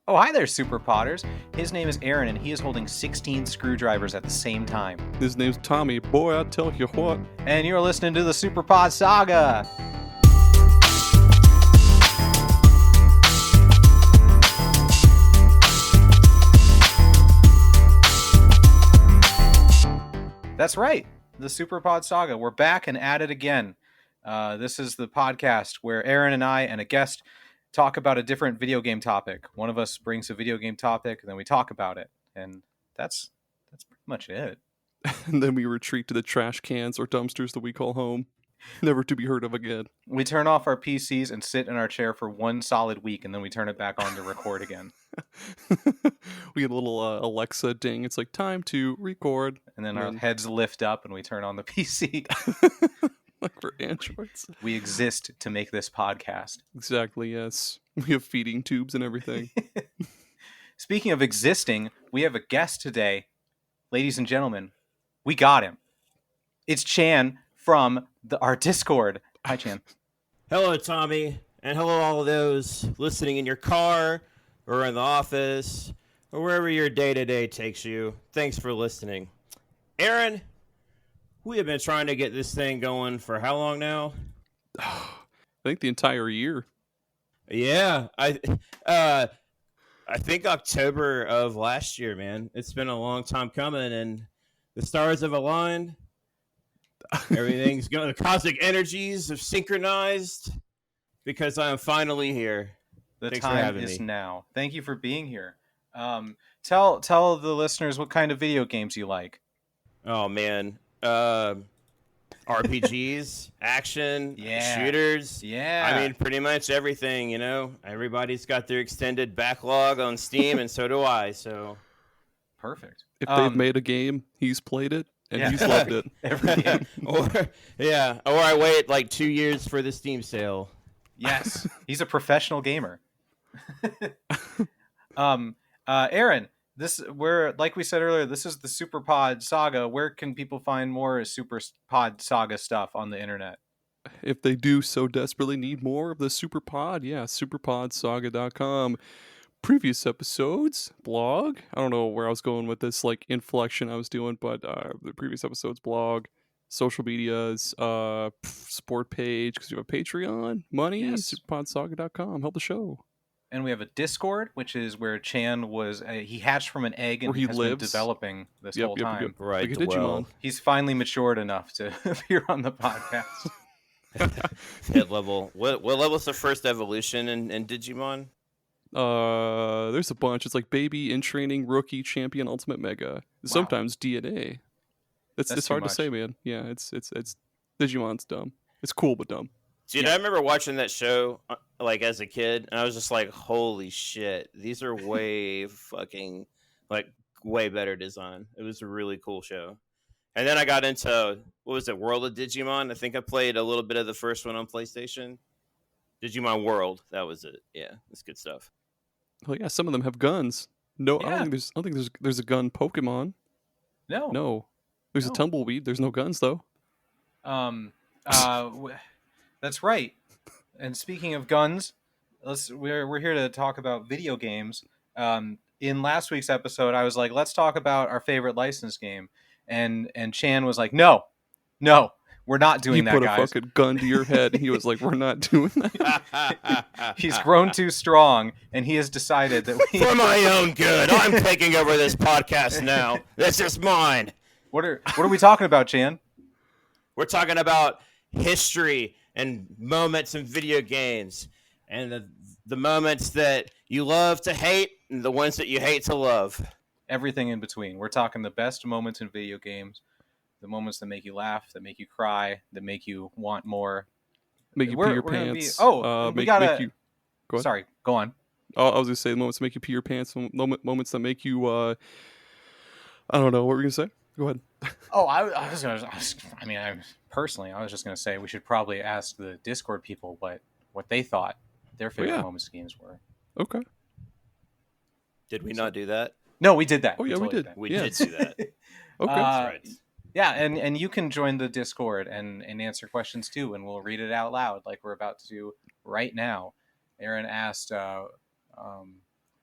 Oh, hi there, Super Potters. His name is Aaron, and he is holding 16 screwdrivers at the same time. His name's Tommy. Boy, I tell you what. And you're listening to the SuperPod Saga. That's right, the SuperPod Saga. We're back and at it again. This is the podcast where Aaron and I and a guest talk about a different video game topic. One of us brings a video game topic, and then we talk about it. And that's pretty much it. And then we retreat to the trash cans or dumpsters that we call home, never to be heard of again. We turn off our PCs and sit in our chair for one solid week, and then we turn it back on to record again. We get a little Alexa ding. It's like, time to record. And then our heads lift up, and we turn on the PC. Like for androids. We exist to make this podcast. Exactly, yes. We have feeding tubes and everything. Speaking of existing, we have a guest today. Ladies and gentlemen, we got him. It's Chan from our Discord. Hi, Chan. Hello, Tommy, and hello all of those listening in your car or in the office or wherever your day-to-day takes you. Thanks for listening. Aaron, we have been trying to get this thing going for how long now? I think the entire year. Yeah, I think October of last year, man. It's been a long time coming, and the stars have aligned. Everything's going. The cosmic energies have synchronized because I am finally here. The Thanks time is now. Thank you for being here. Tell the listeners what kind of video games you like. Oh man, RPGs, action, shooters. Yeah. I mean, pretty much everything. You know, everybody's got their extended backlog on Steam, and so do I. So perfect. If they've made a game, he's played it. And he's loved it. Every game. Or I wait like 2 years for the Steam sale. Yes, he's a professional gamer. Aaron, like we said earlier, this is the SuperPod Saga. Where can people find more SuperPod Saga stuff on the internet? If they do so desperately need more of the SuperPod, superpodsaga.com. Previous episodes, blog. I don't know where I was going with this like inflection I was doing, but the previous episodes, blog, social medias, sport page, because you have a Patreon, money, superpodsaga.com. Help the show. And we have a Discord, which is where Chan was. He hatched from an egg and he has lives. been developing this whole time. Right. Like a Digimon. He's finally matured enough to appear on the podcast. Hit level. What level's the first evolution in Digimon? There's a bunch. It's like baby, in training, rookie, champion, ultimate, mega. Sometimes DNA. It's hard to say, man. Yeah, it's Digimon's dumb. It's cool but dumb. Dude, I remember watching that show like as a kid, and I was just like, "Holy shit, these are way fucking like way better design." It was a really cool show. And then I got into World of Digimon. I think I played a little bit of the first one on PlayStation. Digimon World, that was it. Yeah, it's good stuff. Well, yeah, some of them have guns. No, Yeah. I don't think there's a gun Pokemon. No. There's a tumbleweed. There's no guns though. That's right. And speaking of guns, we're here to talk about video games. In last week's episode, I was like, let's talk about our favorite licensed game, and Chan was like, no, we're not doing that, guys. He put a fucking gun to your head, and he was like, we're not doing that. He's grown too strong, and he has decided that for my own good, I'm taking over this podcast now. This is mine. What are we talking about, Chan? We're talking about history and moments in video games, and the moments that you love to hate and the ones that you hate to love. Everything in between. We're talking the best moments in video games, the moments that make you laugh, that make you cry, that make you want more. Make you pee your pants. We gotta... Make you... Go ahead. Sorry, go on. I was going to say the moments that make you pee your pants, moments that make you, I don't know, what were you going to say? Go ahead. I was just going to say we should probably ask the Discord people what they thought their favorite moments of games were. Okay. Did we not do that? No, we did that. Oh, yeah, we did. We did do that. Okay. That's right. Yeah, and you can join the Discord and answer questions too, and we'll read it out loud like we're about to do right now. Aaron asked,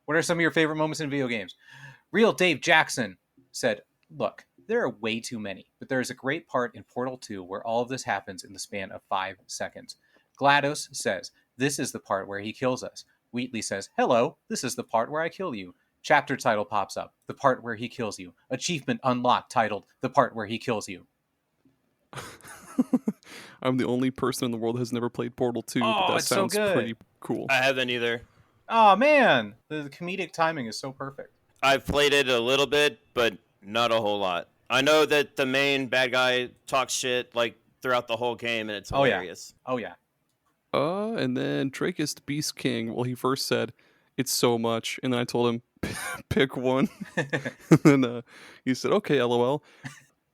What are some of your favorite moments in video games? Real Dave Jackson said, look, there are way too many, but there is a great part in Portal 2 where all of this happens in the span of 5 seconds. GLaDOS says, this is the part where he kills us. Wheatley says, hello, this is the part where I kill you. Chapter title pops up, the part where he kills you. Achievement unlocked titled, the part where he kills you. I'm the only person in the world that has never played Portal 2, but Oh, that it's so sounds good. pretty cool. I haven't either. Oh, man. The comedic timing is so perfect. I've played it a little bit, but not a whole lot. I know that the main bad guy talks shit like throughout the whole game, and it's hilarious. Oh, yeah. And then Drakus the Beast King, well, he first said, it's so much, and then I told him, pick one. And then he said, okay, LOL.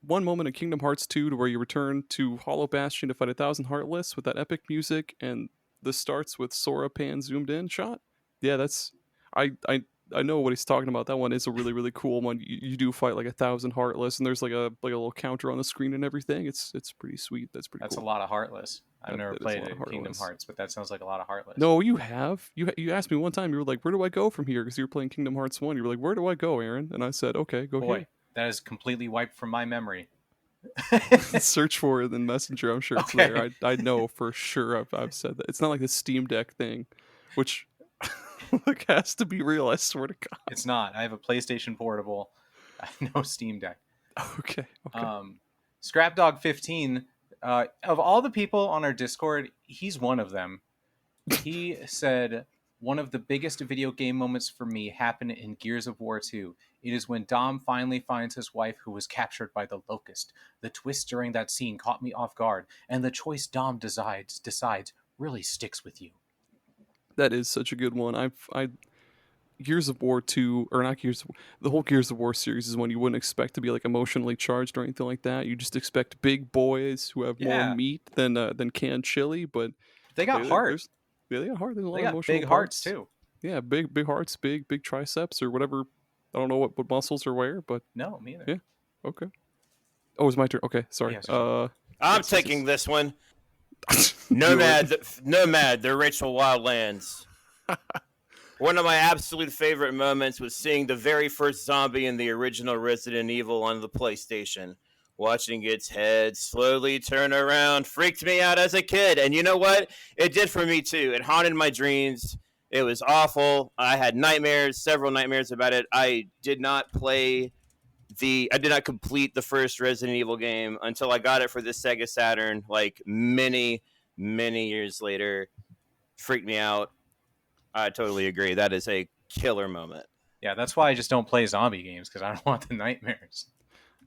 One moment in Kingdom Hearts 2 to where you return to Hollow Bastion to fight 1,000 Heartless with that epic music, and this starts with Sora pan zoomed in shot. Yeah, that's... I know what he's talking about. That one is a really, really cool one. You do fight like 1,000 Heartless, and there's like a little counter on the screen and everything. It's pretty sweet. That's pretty That's cool. a lot of Heartless. I've never played it, Kingdom Hearts, but that sounds like a lot of Heartless. No, you have. You asked me one time. You were like, "Where do I go from here?" Because you were playing Kingdom Hearts 1. You were like, "Where do I go, Aaron?" And I said, "Okay, go Boy, here." that is completely wiped from my memory. Search for it in Messenger. I'm sure it's Okay. there. I know for sure. I've said that. It's not like the Steam Deck thing, which like has to be real. I swear to God. It's not. I have a PlayStation Portable. I have no Steam Deck. Okay. Scrapdog15, of all the people on our Discord, he's one of them. He said, one of the biggest video game moments for me happened in Gears of War 2. It is when Dom finally finds his wife who was captured by the Locust. The twist during that scene caught me off guard, and the choice Dom decides really sticks with you. That is such a good one. I Gears of War 2, or not Gears of War, the whole Gears of War series is one you wouldn't expect to be like emotionally charged or anything like that. You just expect big boys who have more meat than canned chili, but they got heart. Yeah, they got heart. There's a lot They of got emotional big parts. hearts too. Yeah, big hearts, big triceps or whatever. I don't know what muscles are where, but No, me either. Yeah. Okay. Oh, it's my turn. Okay, sorry. Yeah, I'm taking this one. Nomad, the Rachel Wildlands. One of my absolute favorite moments was seeing the very first zombie in the original Resident Evil on the PlayStation. Watching its head slowly turn around freaked me out as a kid. And you know what? It did for me too. It haunted my dreams. It was awful. I had nightmares, several nightmares about it. I did not complete the first Resident Evil game until I got it for the Sega Saturn, like many years later. Freaked me out. I totally agree. That is a killer moment. Yeah, that's why I just don't play zombie games, because I don't want the nightmares.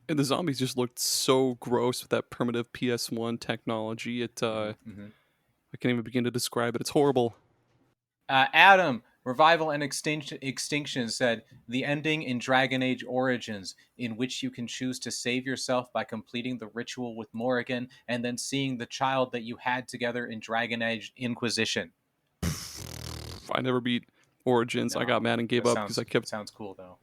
And the zombies just looked so gross with that primitive PS1 technology. I can't even begin to describe it. It's horrible. Adam, Revival and Extinction said, the ending in Dragon Age Origins, in which you can choose to save yourself by completing the ritual with Morrigan and then seeing the child that you had together in Dragon Age Inquisition. I never beat Origins. I got mad and gave up because I kept... Sounds cool, though.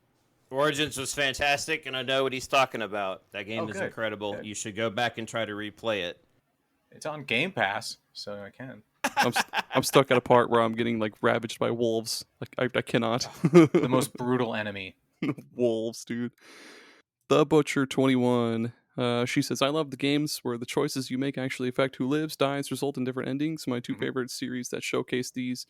Origins was fantastic, and I know what he's talking about. That game is incredible. Good. You should go back and try to replay it. It's on Game Pass, so I can. I'm stuck at a part where I'm getting like ravaged by wolves. Like I cannot. The most brutal enemy. Wolves, dude. The Butcher 21. She says, I love the games where the choices you make actually affect who lives, dies, result in different endings. My two favorite series that showcase these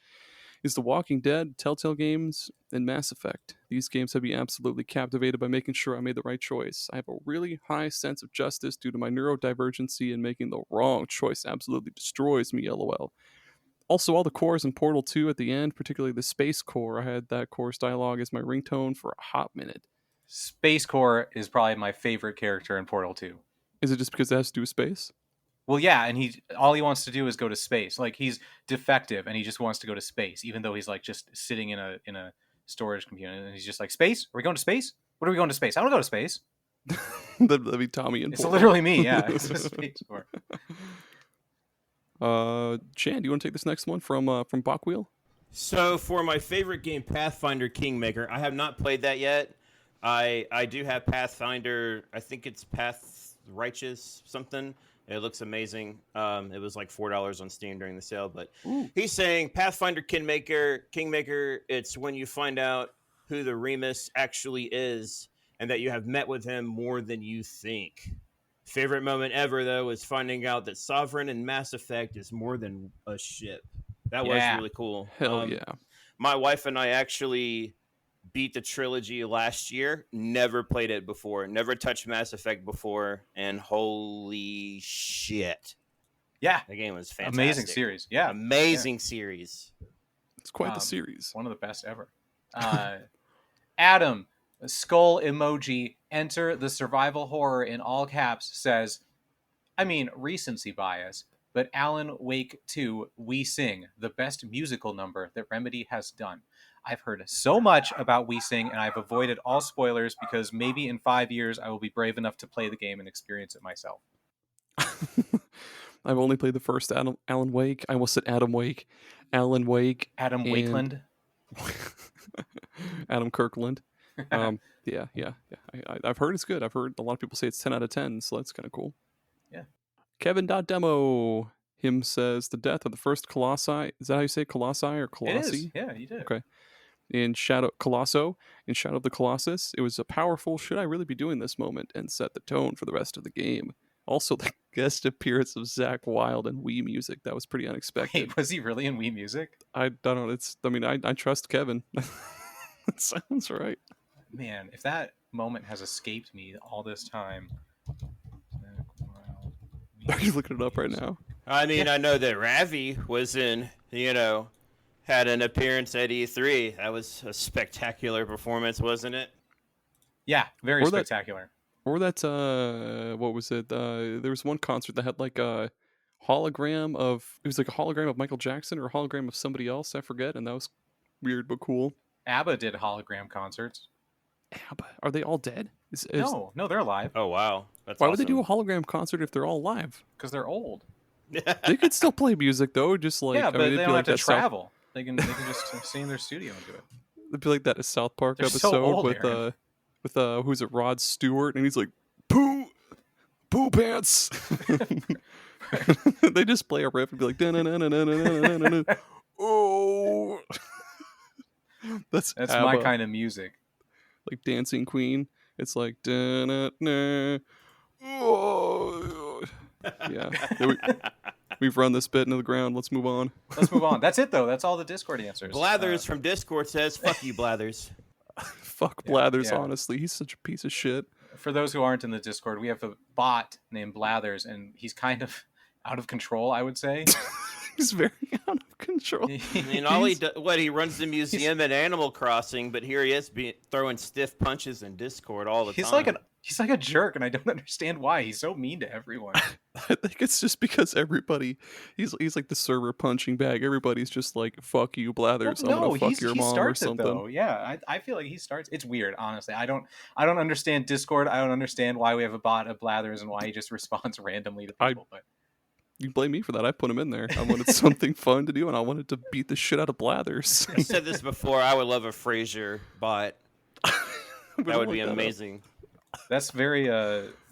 is The Walking Dead, Telltale games, and Mass Effect. These games have me absolutely captivated by making sure I made the right choice. I have a really high sense of justice due to my neurodivergency, and making the wrong choice absolutely destroys me, lol. Also, all the cores in Portal 2 at the end, particularly the Space Core, I had that core's dialogue as my ringtone for a hot minute. Space Core is probably my favorite character in Portal 2. Is it just because it has to do with space? Well, yeah, and all he wants to do is go to space. Like, he's defective, and he just wants to go to space, even though he's like just sitting in a storage computer, and he's just like, space? Are we going to space? What are we going to space? I don't go to space. That'd be Tommy and It's Portal. literally me, yeah. It's a Space Core. Chan, do you want to take this next one from Bachwheel? So for my favorite game, Pathfinder Kingmaker, I have not played that yet. I do have Pathfinder, I think it's Path Righteous something, It looks amazing. It was like $4 on Steam during the sale, but Ooh. he's saying Pathfinder Kingmaker, it's when you find out who the Remus actually is and that you have met with him more than you think. Favorite moment ever, though, is finding out that Sovereign in Mass Effect is more than a ship. That was Yeah. really cool. Hell yeah. My wife and I actually beat the trilogy last year. Never played it before. Never touched Mass Effect before. And holy shit. Yeah. The game was fantastic. Amazing series. Yeah. Amazing series. It's quite the series. One of the best ever. Adam, skull emoji, enter the survival horror in all caps, says, I mean, recency bias, but Alan Wake 2, We Sing, the best musical number that Remedy has done. I've heard so much about We Sing, and I've avoided all spoilers because maybe in 5 years I will be brave enough to play the game and experience it myself. I've only played the first Alan Wake. I almost said Adam Wake. Alan Wake. Adam and... Wakeland? Adam Kirkland. Yeah. I've heard it's good. I've heard a lot of people say it's 10 out of 10, so that's kind of cool. Yeah. Kevin.demo. Him says the death of the first Colossi. Is that how you say Colossi or Colossi? It is. Yeah, you did. Okay. In Shadow of the Colossus, it was a powerful should I really be doing this moment and set the tone for the rest of the game. Also, the guest appearance of Zach Wilde and Wii Music. That was pretty unexpected. Wait, was he really in Wii Music? I don't know. I trust Kevin. That sounds right. Man, if that moment has escaped me all this time. Are you looking it up right now? I mean, I know that Ravi was in, had an appearance at E3. That was a spectacular performance, wasn't it? Yeah, very spectacular. Or that, what was it? There was one concert that had like a hologram it was like a hologram of Michael Jackson or a hologram of somebody else, I forget, and that was weird but cool. ABBA did hologram concerts. ABBA? Are they all dead? No, they're alive. Oh, wow. That's Why awesome. would they do a hologram concert if they're all alive? Because they're old. They could still play music, though, just like... Yeah, but they don't like have to travel. They can just stay in their studio and do it. It'd be like that South Park They're episode so old, with who's it, Rod Stewart, and he's like, poo pants. They just play a riff and be like, oh. That's ABBA. My kind of music. Like Dancing Queen. It's like, oh. Yeah. We've run this bit into the ground. Let's move on. That's it, though. That's all the Discord answers. Blathers from Discord says, fuck you, Blathers. Fuck Blathers, honestly. He's such a piece of shit. For those who aren't in the Discord, we have a bot named Blathers, and he's kind of out of control, I would say. He's very out of control. I mean, he runs the museum at Animal Crossing, but here he is throwing stiff punches in Discord all the time. He's like a jerk, and I don't understand why. He's so mean to everyone. I think it's just because everybody, he's like the server punching bag. Everybody's just like, fuck you, Blathers. I'm gonna fuck your mom or something. Though. Yeah, I feel like he starts. It's weird, honestly. I don't understand Discord. I don't understand why we have a bot of Blathers and why he just responds randomly to people. But you blame me for that. I put him in there. I wanted something fun to do, and I wanted to beat the shit out of Blathers. I said this before. I would love a Frasier bot. That would be amazing. That's very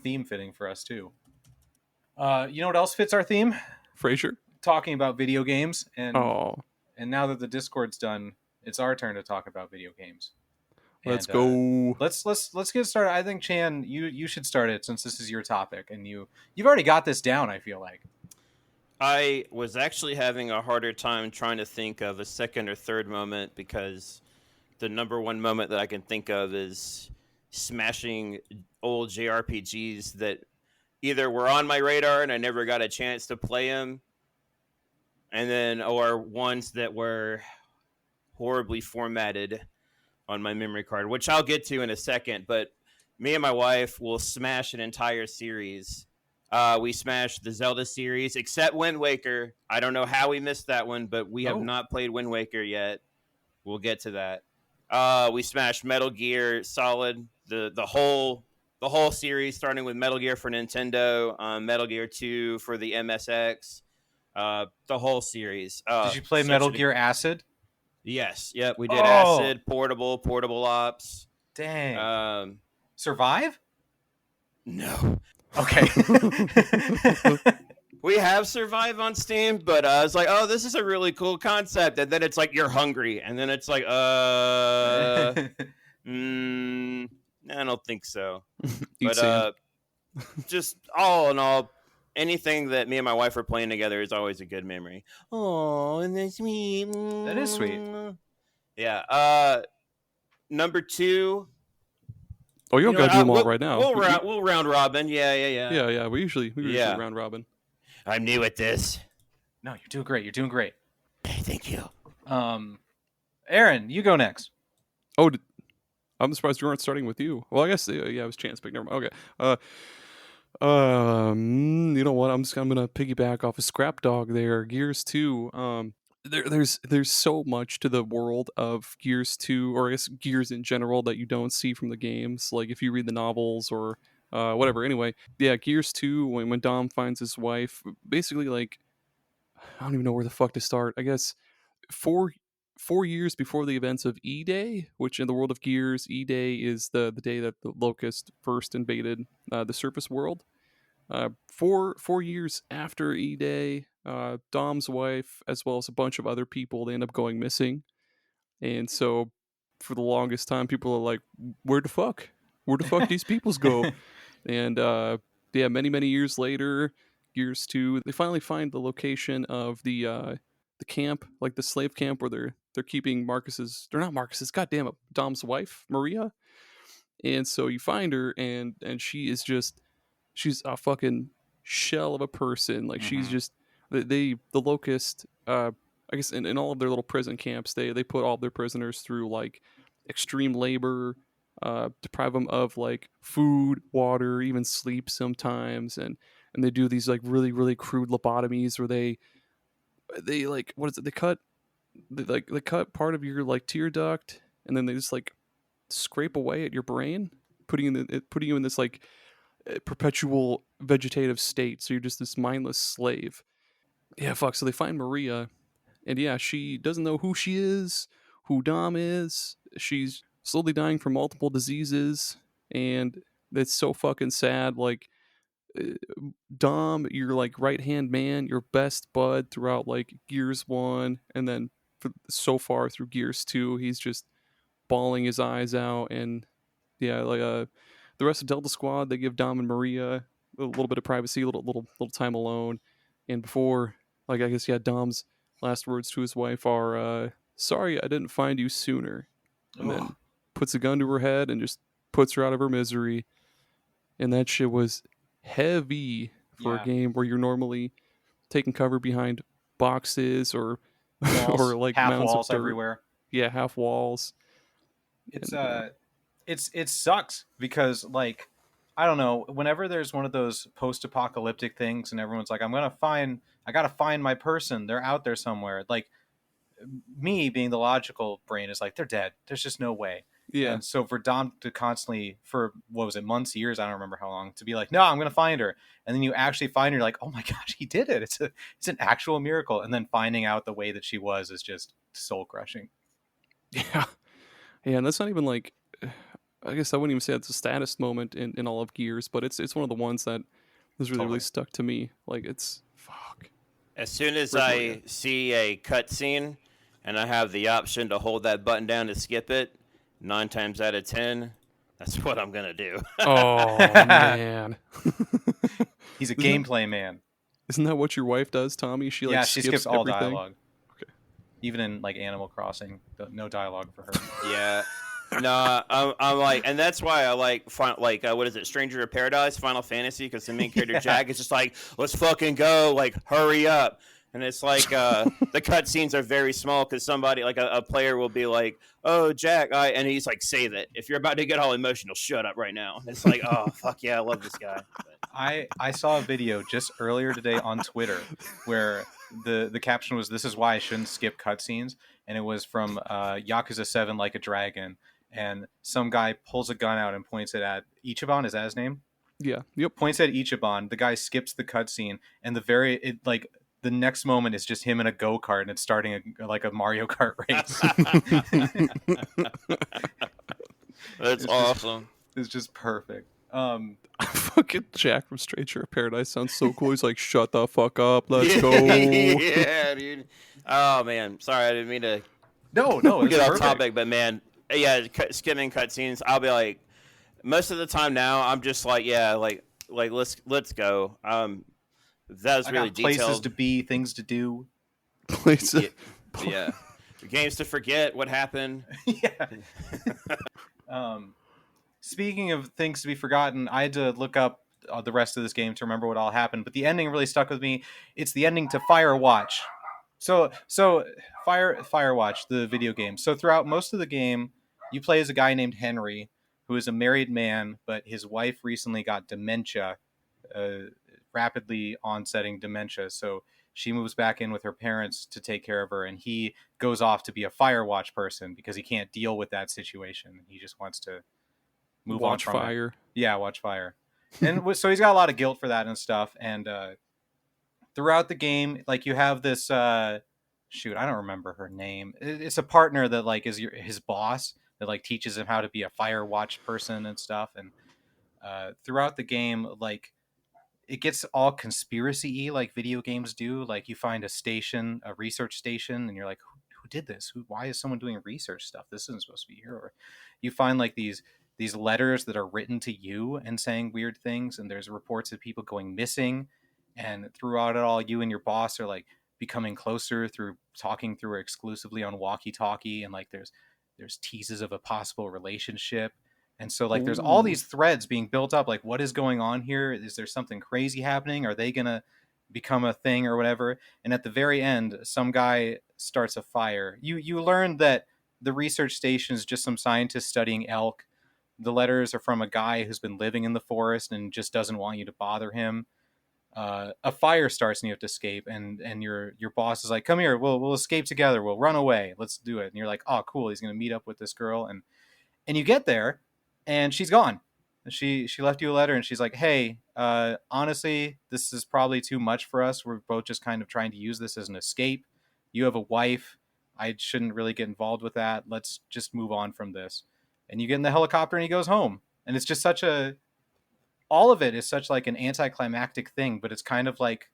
theme fitting for us too. You know what else fits our theme? Frasier. Talking about video games, and oh, and now that the Discord's done, it's our turn to talk about video games. Let's go. Let's get started. I think Chan, you should start it since this is your topic, and you've already got this down. I feel like. I was actually having a harder time trying to think of a second or third moment because the number one moment that I can think of is smashing old JRPGs that either were on my radar and I never got a chance to play them, or ones that were horribly formatted on my memory card, which I'll get to in a second. But me and my wife will smash an entire series. We smashed the Zelda series, except Wind Waker. I don't know how we missed that one, but we have not played Wind Waker yet. We'll get to that. We smashed Metal Gear Solid, the whole series, starting with Metal Gear for Nintendo, Metal Gear 2 for the MSX, the whole series. Did you play Metal Gear Acid? Yes. Yep. We did Acid, Portable Ops. Dang. Survive? No. Okay. We have Survive on Steam, but I was like, oh, this is a really cool concept. And then it's like, you're hungry. And then it's like, I don't think so. Eat sand. Just all in all, anything that me and my wife are playing together is always a good memory. Oh, and that's sweet. That is sweet. Yeah. Number 2. Oh, you don't gotta do them all right now. We'll round robin. Yeah. Yeah. We usually round robin. I'm new at this. No, you're doing great. You're doing great. Thank you. Aaron, you go next. Oh, I'm surprised we weren't starting with you. Well, I guess it was chance pick. Never mind. Okay. You know what? I'm gonna piggyback off of Scrap Dog there. Gears 2. There's so much to the world of Gears 2, or I guess Gears in general, that you don't see from the games. Like if you read the novels or whatever. Anyway, yeah, Gears 2. When Dom finds his wife, basically like I don't even know where the fuck to start. I guess 4 years before the events of E-Day, which in the world of Gears, E-Day is the day that the Locust first invaded the surface world. 4 years after E-Day, Dom's wife, as well as a bunch of other people, they end up going missing. And so for the longest time, people are like, where the fuck these peoples go? And yeah, many years later, Gears 2, they finally find the location of the camp, like the slave camp where they're keeping they're not Marcus's, goddamn it, Dom's wife, Maria. And so you find her, and she's a fucking shell of a person. Like she's just the Locust. I guess in all of their little prison camps, they put all of their prisoners through like extreme labor, deprive them of like food, water, even sleep sometimes, and they do these like really crude lobotomies where they like, what is it? They cut part of your like tear duct, and then they just like scrape away at your brain, putting you in this like perpetual vegetative state. So you're just this mindless slave. Yeah, fuck. So they find Maria, and yeah, she doesn't know who she is, who Dom is. She's slowly dying from multiple diseases, and it's so fucking sad. Like Dom, your like right hand man, your best bud throughout like Gears 1, and then so far through Gears 2, he's just bawling his eyes out. And yeah, like the rest of Delta Squad, they give Dom and Maria a little bit of privacy, a little time alone. And before, like, I guess, yeah, Dom's last words to his wife are, sorry I didn't find you sooner. And then puts a gun to her head and just puts her out of her misery. And that shit was heavy for a game where you're normally taking cover behind boxes or Walls, or like half mounds walls of dirt. everywhere. Yeah, half walls. It sucks because, like, I don't know, whenever there's one of those post-apocalyptic things and everyone's like, I gotta find my person, they're out there somewhere, like, me being the logical brain is like, they're dead, there's just no way. Yeah. And so for Dom to constantly, for what was it, months, years, I don't remember how long, to be like, no, I'm gonna find her, and then you actually find her, you're like, oh my gosh, he did it, it's an actual miracle. And then finding out the way that she was is just soul crushing. Yeah, and that's not even like, I guess I wouldn't even say it's a status moment in all of Gears, but it's one of the ones that was really stuck to me. Like, it's fuck. As soon as I see a cutscene and I have the option to hold that button down to skip it, 9 times out of 10, that's what I'm gonna do. Oh man, he's a gameplay man. Isn't that what your wife does, Tommy? She skips all everything? dialogue. Okay. Even in like Animal Crossing, no dialogue for her. Yeah. No, I'm like, and that's why I like what is it, Stranger of Paradise, Final Fantasy, because the main character Jack is just like, let's fucking go, like hurry up. And it's like the cutscenes are very small because somebody, like a player, will be like, "Oh, Jack," and he's like, "Save it. If you're about to get all emotional, shut up right now." And it's like, oh fuck yeah, I love this guy. But I saw a video just earlier today on Twitter where the caption was, "This is why I shouldn't skip cutscenes," and it was from Yakuza 7 Like a Dragon, and some guy pulls a gun out and points it at Ichiban. Is that his name? Yeah. Yep. Points at Ichiban. The guy skips the cutscene, and the next moment is just him in a go-kart, and it's starting a Mario Kart race. That's awesome. It's just perfect. Fucking Jack from Stranger of Paradise sounds so cool. He's like, shut the fuck up, let's go. Yeah, dude. Oh man, sorry, I didn't mean to No, get it's off perfect. topic, but man, yeah, skimming cutscenes. I'll be like, most of the time now, I'm just like, yeah, like let's go. That was I really got places detailed. to be, things to do. Please. Yeah. Games to forget what happened. Yeah. Speaking of things to be forgotten, I had to look up the rest of this game to remember what all happened, but the ending really stuck with me. It's the ending to Firewatch. So Firewatch, the video game. So throughout most of the game, you play as a guy named Henry, who is a married man, but his wife recently got dementia, rapidly onsetting dementia. So she moves back in with her parents to take care of her, and he goes off to be a Firewatch person because he can't deal with that situation. He just wants to move Watch on from fire. it. Yeah, watch fire. And so he's got a lot of guilt for that and stuff. And throughout the game, like, you have this shoot, I don't remember her name. It's a partner that like is his boss that like teaches him how to be a Firewatch person and stuff. And throughout the game, like, it gets all conspiracy-y like video games do. Like, you find a research station, and you're like, who did this? Why is someone doing research stuff? This isn't supposed to be here. Or you find like these letters that are written to you and saying weird things, and there's reports of people going missing. And throughout it all, you and your boss are like becoming closer through talking through exclusively on walkie-talkie, and like there's teases of a possible relationship. And so like there's all these threads being built up, like, what is going on here? Is there something crazy happening? Are they gonna become a thing or whatever? And at the very end, some guy starts a fire. You learn that the research station is just some scientists studying elk. The letters are from a guy who's been living in the forest and just doesn't want you to bother him. A fire starts and you have to escape, and your boss is like, come here, we'll escape together, we'll run away, let's do it. And you're like, oh cool, he's gonna meet up with this girl. And you get there, and she's gone. She left you a letter, and she's like, hey, honestly, this is probably too much for us. We're both just kind of trying to use this as an escape. You have a wife. I shouldn't really get involved with that. Let's just move on from this. And you get in the helicopter, and he goes home. And it's just all of it is such like an anticlimactic thing, but it's kind of like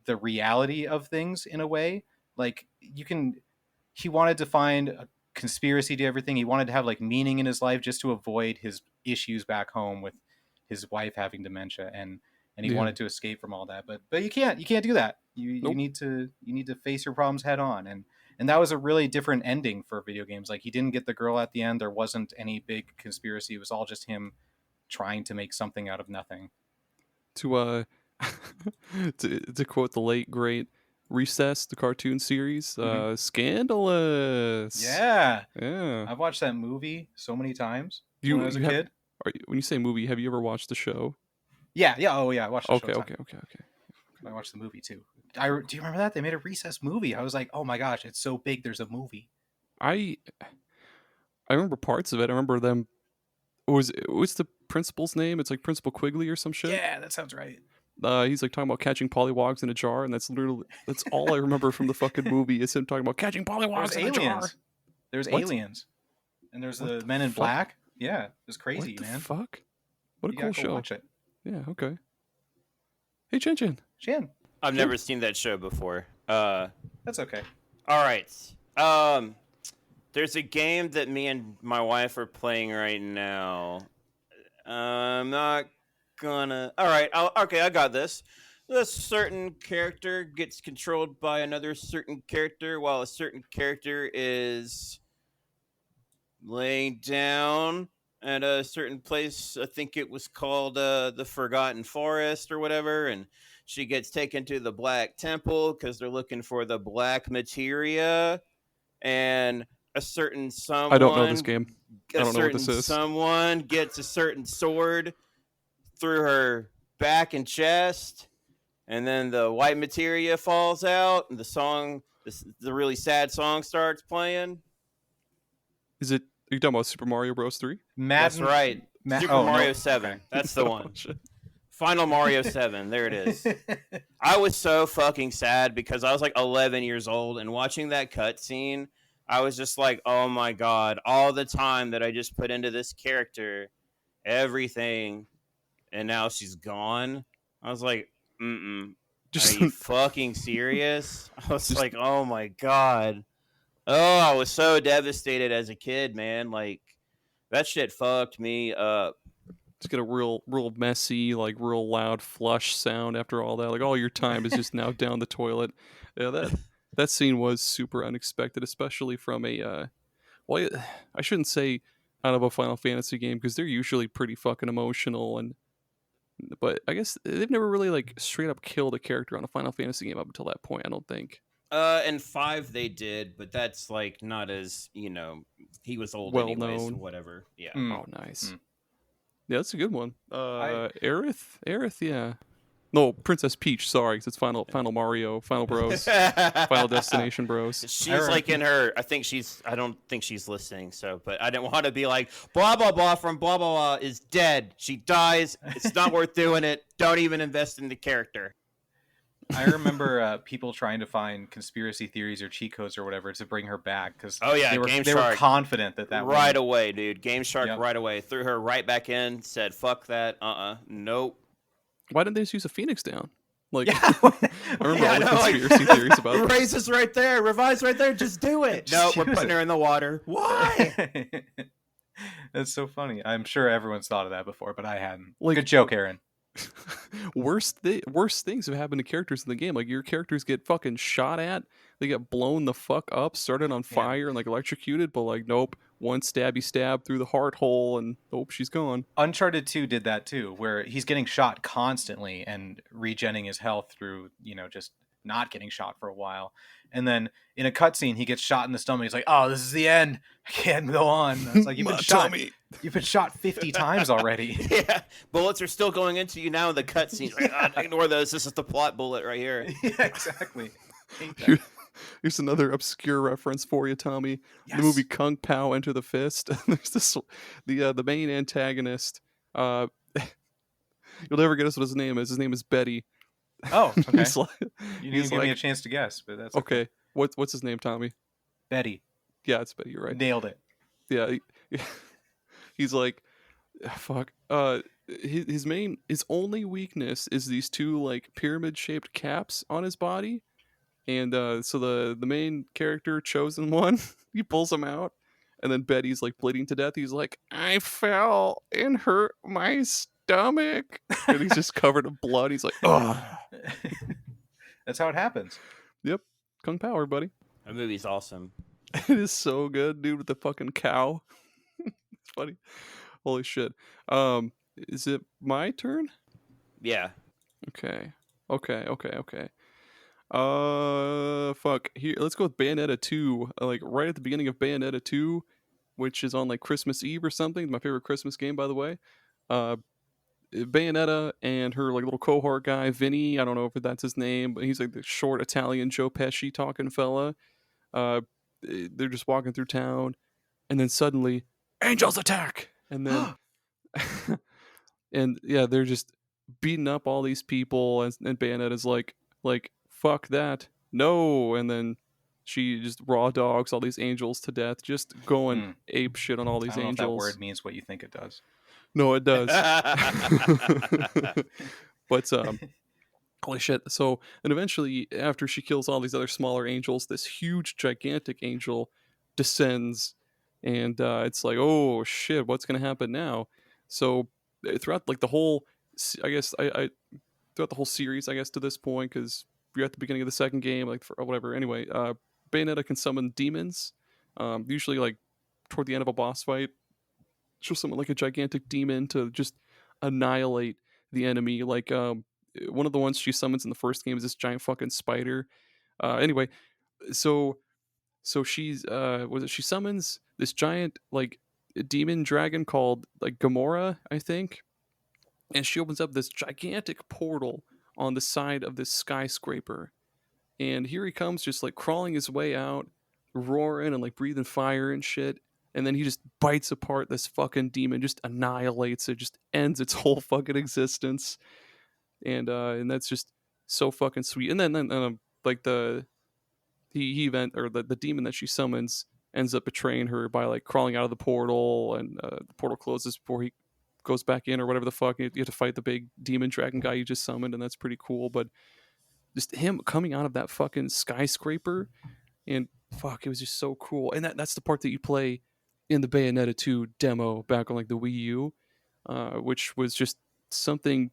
the reality of things in a way. Like, he wanted to find a conspiracy to everything. He wanted to have like meaning in his life just to avoid his issues back home with his wife having dementia, and he wanted to escape from all that. But you can't do that. You need to face your problems head on. And that was a really different ending for video games. Like, he didn't get the girl at the end. There wasn't any big conspiracy. It was all just him trying to make something out of nothing. To to quote the late great Recess, the cartoon series, scandalous. Yeah. Yeah. I've watched that movie so many times when I was a kid. When you say movie, have you ever watched the show? Yeah. Oh yeah, I watched the show. Okay. I watched the movie too. Do you remember that? They made a Recess movie. I was like, oh my gosh, it's so big, there's a movie. I remember parts of it. I remember them. What's the principal's name? It's like Principal Quigley or some shit. Yeah, that sounds right. He's like talking about catching pollywogs in a jar, and that's all I remember from the fucking movie is him talking about catching pollywogs in a jar. There's aliens, and there's the Men in Black. Yeah, it was crazy, man. What the fuck? What a cool show. Watch it. Yeah. Okay. Hey, Chin. I've never seen that show before. That's okay. All right. There's a game that me and my wife are playing right now. I'm not gonna. All right. Okay, I got this. A certain character gets controlled by another certain character, while a certain character is laying down at a certain place. I think it was called the Forgotten Forest or whatever, and she gets taken to the Black Temple because they're looking for the black materia, and a certain someone. I don't know this game. I don't know what this is. Someone gets a certain sword through her back and chest, and then the white materia falls out, and the really sad song starts playing. Are you talking about Super Mario Bros. 3? That's right. Super Mario 7. Okay. That's the one. Final Mario 7. There it is. I was so fucking sad because I was like 11 years old, and watching that cutscene, I was just like, oh my god, all the time that I just put into this character, everything, and now she's gone. I was like, are Just you fucking serious? I was Just- like, oh my god. Oh, I was so devastated as a kid, man. Like, that shit fucked me up. just get a real messy, like real loud flush sound after all that. Like all your time is just now down the toilet. Yeah, that scene was super unexpected, especially from a well, I shouldn't say out of a Final Fantasy game because they're usually pretty fucking emotional but I guess they've never really like straight up killed a character on a Final Fantasy game up until that point, I don't think. In 5 they did, but that's like not as, he was old Well anyways, known. whatever. Yeah. Oh, nice. Yeah, that's a good one. I- Aerith, yeah. No, Princess Peach. Sorry, 'cause it's Final Mario, Final Bros, Final Destination Bros. She's like in her. I don't think she's listening. So, but I didn't want to be like blah blah blah from blah blah blah is dead. She dies. It's not worth doing it. Don't even invest in the character. I remember people trying to find conspiracy theories or cheat codes or whatever to bring her back because Oh yeah, they were GameShark confident that right woman- away, dude. GameShark Yep. right away threw her right back in. Said fuck that. Nope. Why didn't they just use a Phoenix down? Like, Yeah. I remember all the conspiracy theories about that. Erase is right there. Revise right there. Just do it. No, Just we're use putting it. her in the water. Why? That's so funny. I'm sure everyone's thought of that before, but I hadn't. Like- Good joke, Aaron. worst things have happened to characters in the game. Like your characters get fucking shot at, they get blown the fuck up, started on fire and like electrocuted, but like nope, one stabby stab through the heart hole and nope, she's gone. Uncharted 2 did that too, where he's getting shot constantly and regenning his health through, just not getting shot for a while. And then in a cutscene, he gets shot in the stomach. He's like, "Oh, this is the end. I can't go on." It's like you've been shot 50 times already. Yeah, bullets are still going into you now in the cutscenes. Like, ignore those. This is the plot bullet right here. Yeah, exactly. Hate that. Here's another obscure reference for you, Tommy. Yes. The movie Kung Pao Enter the Fist. There's this the main antagonist. You'll never guess what his name is. His name is Betty. Oh, okay. He's like, You he's didn't give me a like- chance to guess, but that's okay. What's his name, Tommy? Betty. Yeah, it's Betty. You're right. Nailed it. Yeah, he's like, fuck. His only weakness is these two like pyramid shaped caps on his body, and so the main character, chosen one, he pulls them out, and then Betty's like bleeding to death. He's like, I fell and hurt my stomach, and he's just covered in blood. He's like, oh, That's how it happens. yep, Kung Pao, buddy. That movie's awesome. It is so good, dude, with the fucking cow. It's funny. Holy shit. Is it my turn? Yeah. Okay. Fuck. Here, let's go with Bayonetta 2. Like right at the beginning of Bayonetta 2, which is on like Christmas Eve or something. My favorite Christmas game, by the way. Bayonetta and her like little cohort guy, Vinny. I don't know if that's his name, but he's like the short Italian Joe Pesci talking fella. They're just walking through town, and then suddenly, angels attack, and then, and yeah, they're just beating up all these people, and Bayonetta's like fuck that, no, and then she just raw dogs all these angels to death, just going ape shit on all these I don't know if that angels. word means what you think it does. No, it does. But holy shit. So, and eventually after she kills all these other smaller angels, this huge gigantic angel descends, and it's like, oh shit, what's gonna happen now? So throughout like the whole I guess I throughout the whole series, I guess, to this point, because you're at the beginning of the second game, like or whatever, anyway, Bayonetta can summon demons, usually like toward the end of a boss fight. She'll summon like a gigantic demon to just annihilate the enemy. Like one of the ones she summons in the first game is this giant fucking spider. Anyway, so she's she summons this giant like demon dragon called like Gamora, I think, and she opens up this gigantic portal on the side of this skyscraper, and here he comes, just like crawling his way out, roaring and like breathing fire and shit. And then he just bites apart this fucking demon, just annihilates it, just ends its whole fucking existence. And that's just so fucking sweet. And then like the demon that she summons ends up betraying her by like crawling out of the portal, and the portal closes before he goes back in or whatever the fuck. You have to fight the big demon dragon guy you just summoned, and that's pretty cool. But just him coming out of that fucking skyscraper, and fuck, it was just so cool. And that's the part that you play in the Bayonetta 2 demo back on like the Wii U, which was just something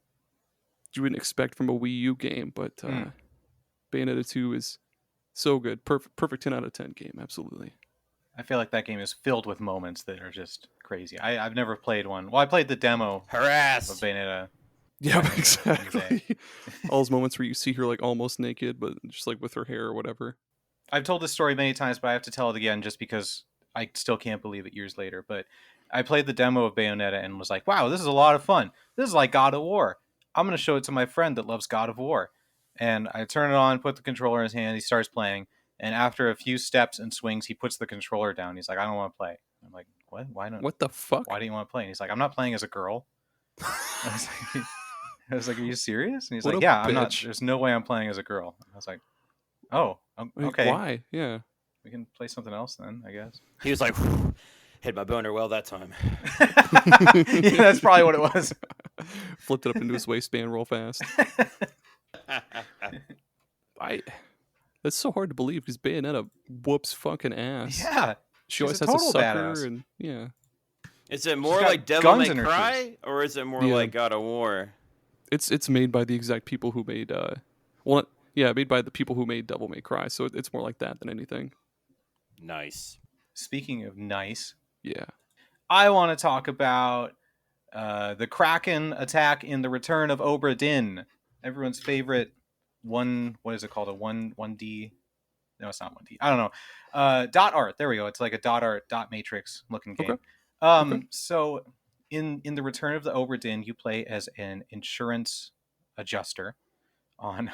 you wouldn't expect from a Wii U game. But Bayonetta 2 is so good. Perfect 10 out of 10 game. Absolutely. I feel like that game is filled with moments that are just crazy. I've never played one. Well, I played the demo of Harassed. Bayonetta. Yeah, exactly. All those moments where you see her like almost naked, but just like with her hair or whatever. I've told this story many times, but I have to tell it again just because I still can't believe it years later. But I played the demo of Bayonetta and was like, wow, this is a lot of fun. This is like God of War. I'm going to show it to my friend that loves God of War. And I turn it on, put the controller in his hand, he starts playing. And after a few steps and swings, he puts the controller down. He's like, I don't want to play. I'm like, what? Why not? What the fuck? Why do you want to play? And he's like, I'm not playing as a girl. I was like, are you serious? And he's like, yeah, I'm not. There's no way I'm playing as a girl. I was like, oh, okay. Why? Yeah. We can play something else then, I guess. He was like, hit my boner well that time. Yeah, that's probably what it was. Flipped it up into his waistband real fast. That's so hard to believe because Bayonetta whoops fucking ass. Yeah. She always has a sucker badass. And yeah. Is it more like Devil May Cry or is it more like God of War? It's made by the exact people who made made by the people who made Devil May Cry, so it's more like that than anything. Nice. Speaking of nice, yeah, I want to talk about the Kraken attack in the Return of Obra Dinn. Everyone's favorite what is it called? A 1D? No, it's not 1D. I don't know. Dot art. There we go. It's like a dot art, dot matrix looking game. Okay. So in the Return of the Obra Dinn, you play as an insurance adjuster on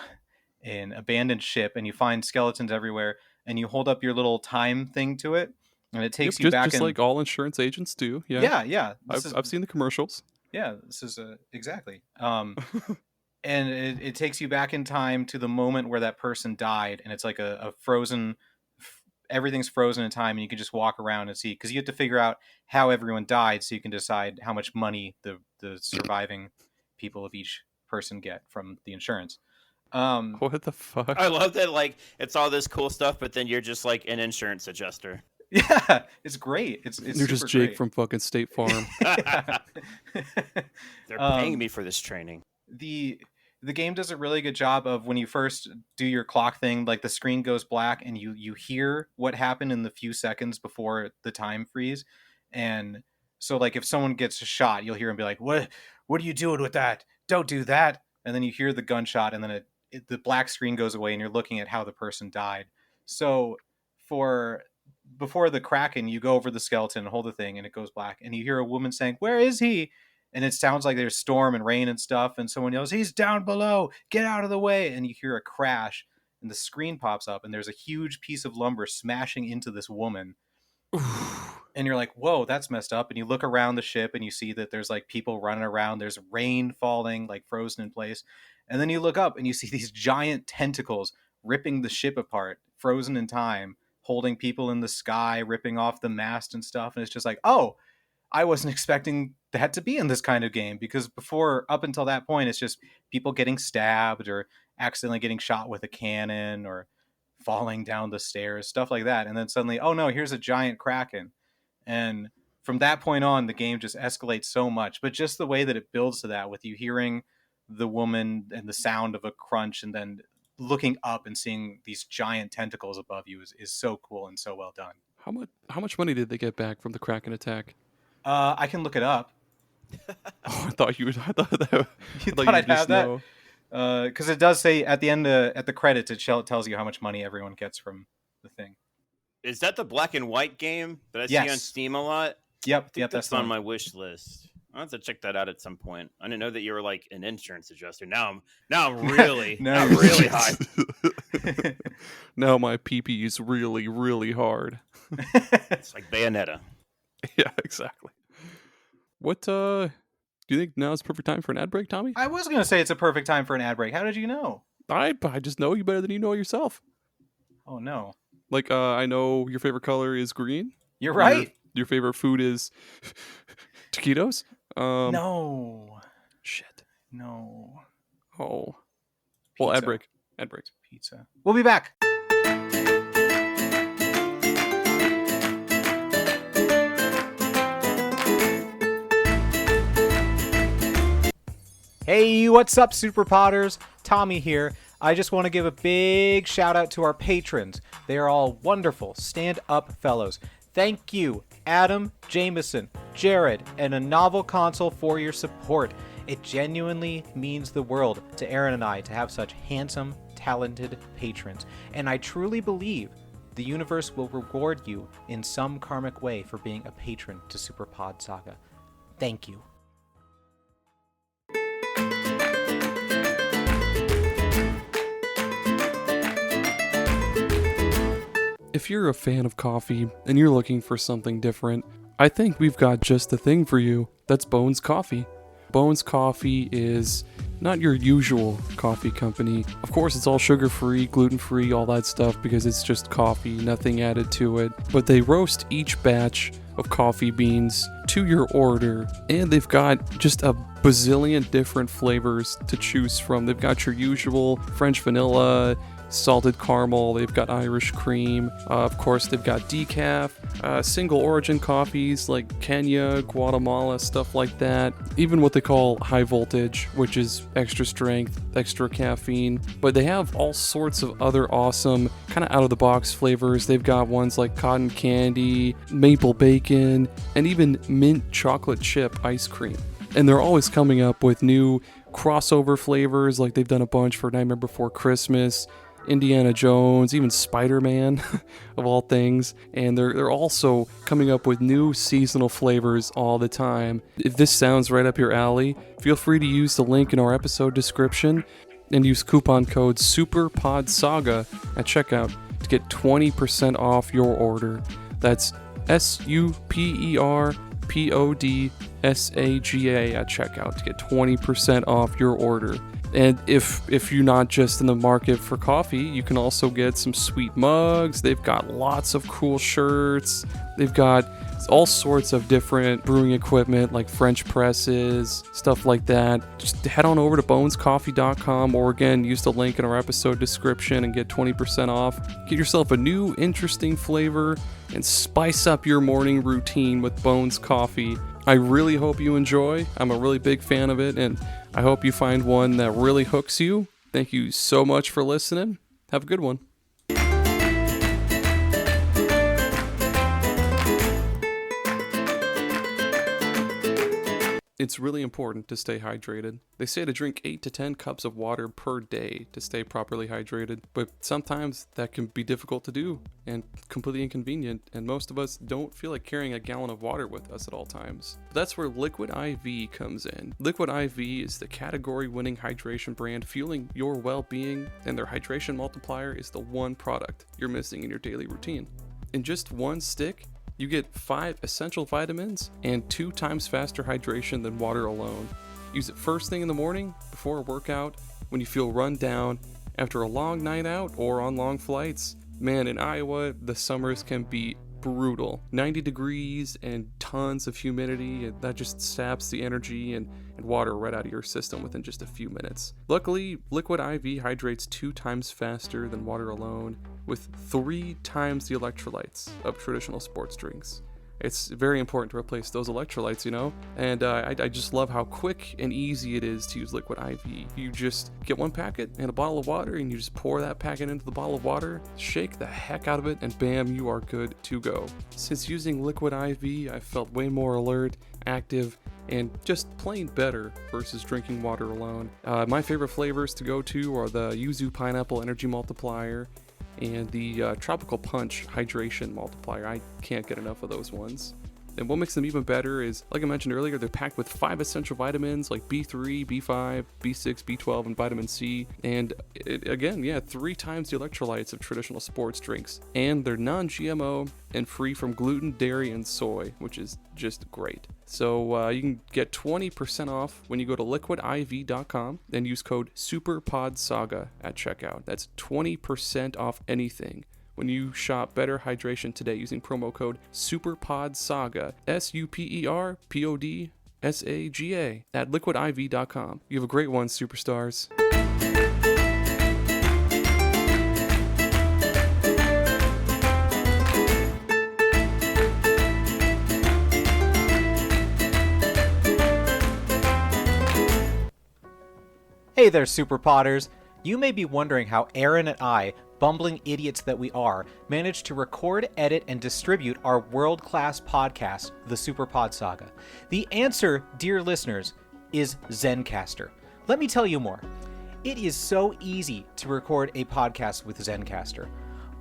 an abandoned ship, and you find skeletons everywhere, and you hold up your little time thing to it, and it takes you back. Just like all insurance agents do. Yeah. Yeah. I've seen the commercials. Yeah, this is exactly. And it takes you back in time to the moment where that person died, and it's like a frozen. Everything's frozen in time, and you can just walk around and see, because you have to figure out how everyone died, so you can decide how much money the surviving people of each person get from the insurance. What the fuck? I love that. Like, it's all this cool stuff, but then you're just like an insurance adjuster. Yeah, it's great. It's you're just Jake from fucking State Farm. They're paying me for this training. The game does a really good job of, when you first do your clock thing, like the screen goes black and you hear what happened in the few seconds before the time freeze. And so like if someone gets shot, you'll hear him be like, what are you doing with that? Don't do that. And then you hear the gunshot, and then the black screen goes away and you're looking at how the person died. So before the Kraken, you go over the skeleton and hold the thing, and it goes black, and you hear a woman saying, where is he? And it sounds like there's storm and rain and stuff, and someone yells, he's down below, get out of the way. And you hear a crash, and the screen pops up, and there's a huge piece of lumber smashing into this woman. And you're like, whoa, that's messed up. And you look around the ship, and you see that there's like people running around, there's rain falling, like frozen in place. And then you look up and you see these giant tentacles ripping the ship apart, frozen in time, holding people in the sky, ripping off the mast and stuff. And it's just like, oh, I wasn't expecting that to be in this kind of game, because up until that point, it's just people getting stabbed or accidentally getting shot with a cannon or falling down the stairs, stuff like that. And then suddenly, oh no, here's a giant Kraken. And from that point on, the game just escalates so much. But just the way that it builds to that, with you hearing the woman and the sound of a crunch, and then looking up and seeing these giant tentacles above you is so cool and so well done. How much money did they get back from the Kraken attack? I can look it up. I thought you would. I thought I'd have that. Because it does say at the end, at the credits, it tells you how much money everyone gets from the thing. Is that the black and white game that I see on Steam a lot? Yep, that's on my wish list. I'll have to check that out at some point. I didn't know that you were like an insurance adjuster. Now I'm really, I'm really high. Now my pee-pee is really, really hard. It's like Bayonetta. Yeah, exactly. What do you think now is the perfect time for an ad break, Tommy? I was going to say it's a perfect time for an ad break. How did you know? I just know you better than you know yourself. Oh, no. Like, I know your favorite color is green. You're right. Your favorite food is taquitos. No. Shit. No. Oh. Well, Pizza. ad break. Pizza. We'll be back. Hey, what's up, Super Podders? Tommy here. I just want to give a big shout out to our patrons. They are all wonderful, stand-up fellows. Thank you, Adam, Jameson, Jared, and a novel console for your support. It genuinely means the world to Aaron and I to have such handsome, talented patrons. And I truly believe the universe will reward you in some karmic way for being a patron to SuperPod Saga. Thank you. If you're a fan of coffee and you're looking for something different, I think we've got just the thing for you. That's Bones Coffee. Bones Coffee is not your usual coffee company. Of course, it's all sugar-free, gluten-free, all that stuff because it's just coffee, nothing added to it. But they roast each batch of coffee beans to your order, and they've got just a bazillion different flavors to choose from. They've got your usual French vanilla, salted caramel, they've got Irish cream, of course they've got decaf, single origin coffees like Kenya, Guatemala, stuff like that, even what they call high voltage, which is extra strength, extra caffeine, but they have all sorts of other awesome kind of out of the box flavors. They've got ones like cotton candy, maple bacon, and even mint chocolate chip ice cream. And they're always coming up with new crossover flavors, like they've done a bunch for Nightmare Before Christmas, Indiana Jones, even Spider-Man, of all things. And they're also coming up with new seasonal flavors all the time. If this sounds right up your alley, feel free to use the link in our episode description and use coupon code SuperPodSaga at checkout to get 20% off your order. That's SuperPodSaga at checkout to get 20% off your order. And if you're not just in the market for coffee, you can also get some sweet mugs. They've got lots of cool shirts. They've got all sorts of different brewing equipment like French presses, stuff like that. Just head on over to bonescoffee.com, or again, use the link in our episode description and get 20% off. Get yourself a new interesting flavor and spice up your morning routine with Bones Coffee. I really hope you enjoy. I'm a really big fan of it, and I hope you find one that really hooks you. Thank you so much for listening. Have a good one. It's really important to stay hydrated. They say to drink 8 to 10 cups of water per day to stay properly hydrated, but sometimes that can be difficult to do and completely inconvenient, and most of us don't feel like carrying a gallon of water with us at all times. But that's where Liquid IV comes in. Liquid IV is the category-winning hydration brand fueling your well-being, and their hydration multiplier is the one product you're missing in your daily routine. In just one stick, you get 5 essential vitamins and 2 times faster hydration than water alone. Use it first thing in the morning, before a workout, when you feel run down, after a long night out, or on long flights. Man, in Iowa, the summers can be brutal. 90 degrees and tons of humidity, and that just saps the energy and water right out of your system within just a few minutes. Luckily, Liquid IV hydrates 2 times faster than water alone, with 3 times the electrolytes of traditional sports drinks. It's very important to replace those electrolytes, you know? And I just love how quick and easy it is to use Liquid IV. You just get one packet and a bottle of water, and you just pour that packet into the bottle of water, shake the heck out of it, and bam, you are good to go. Since using Liquid IV, I've felt way more alert, active, and just plain better versus drinking water alone. My favorite flavors to go to are the Yuzu Pineapple Energy Multiplier and the Tropical Punch Hydration Multiplier. I can't get enough of those ones. And what makes them even better is, like I mentioned earlier, they're packed with 5 essential vitamins like B3, B5, B6, B12, and vitamin C. And again, 3 times the electrolytes of traditional sports drinks. And they're non-GMO and free from gluten, dairy, and soy, which is just great. So you can get 20% off when you go to liquidiv.com and use code SuperPodSaga at checkout. That's 20% off anything when you shop Better Hydration today using promo code SuperPodSaga, SuperPodSaga SAGA at liquidiv.com. You have a great one, superstars. Hey there, Super Podders! You may be wondering how Aaron and I, bumbling idiots that we are, managed to record, edit, and distribute our world-class podcast, the SuperPod Saga. The answer, dear listeners, is Zencaster. Let me tell you more. It is so easy to record a podcast with Zencaster.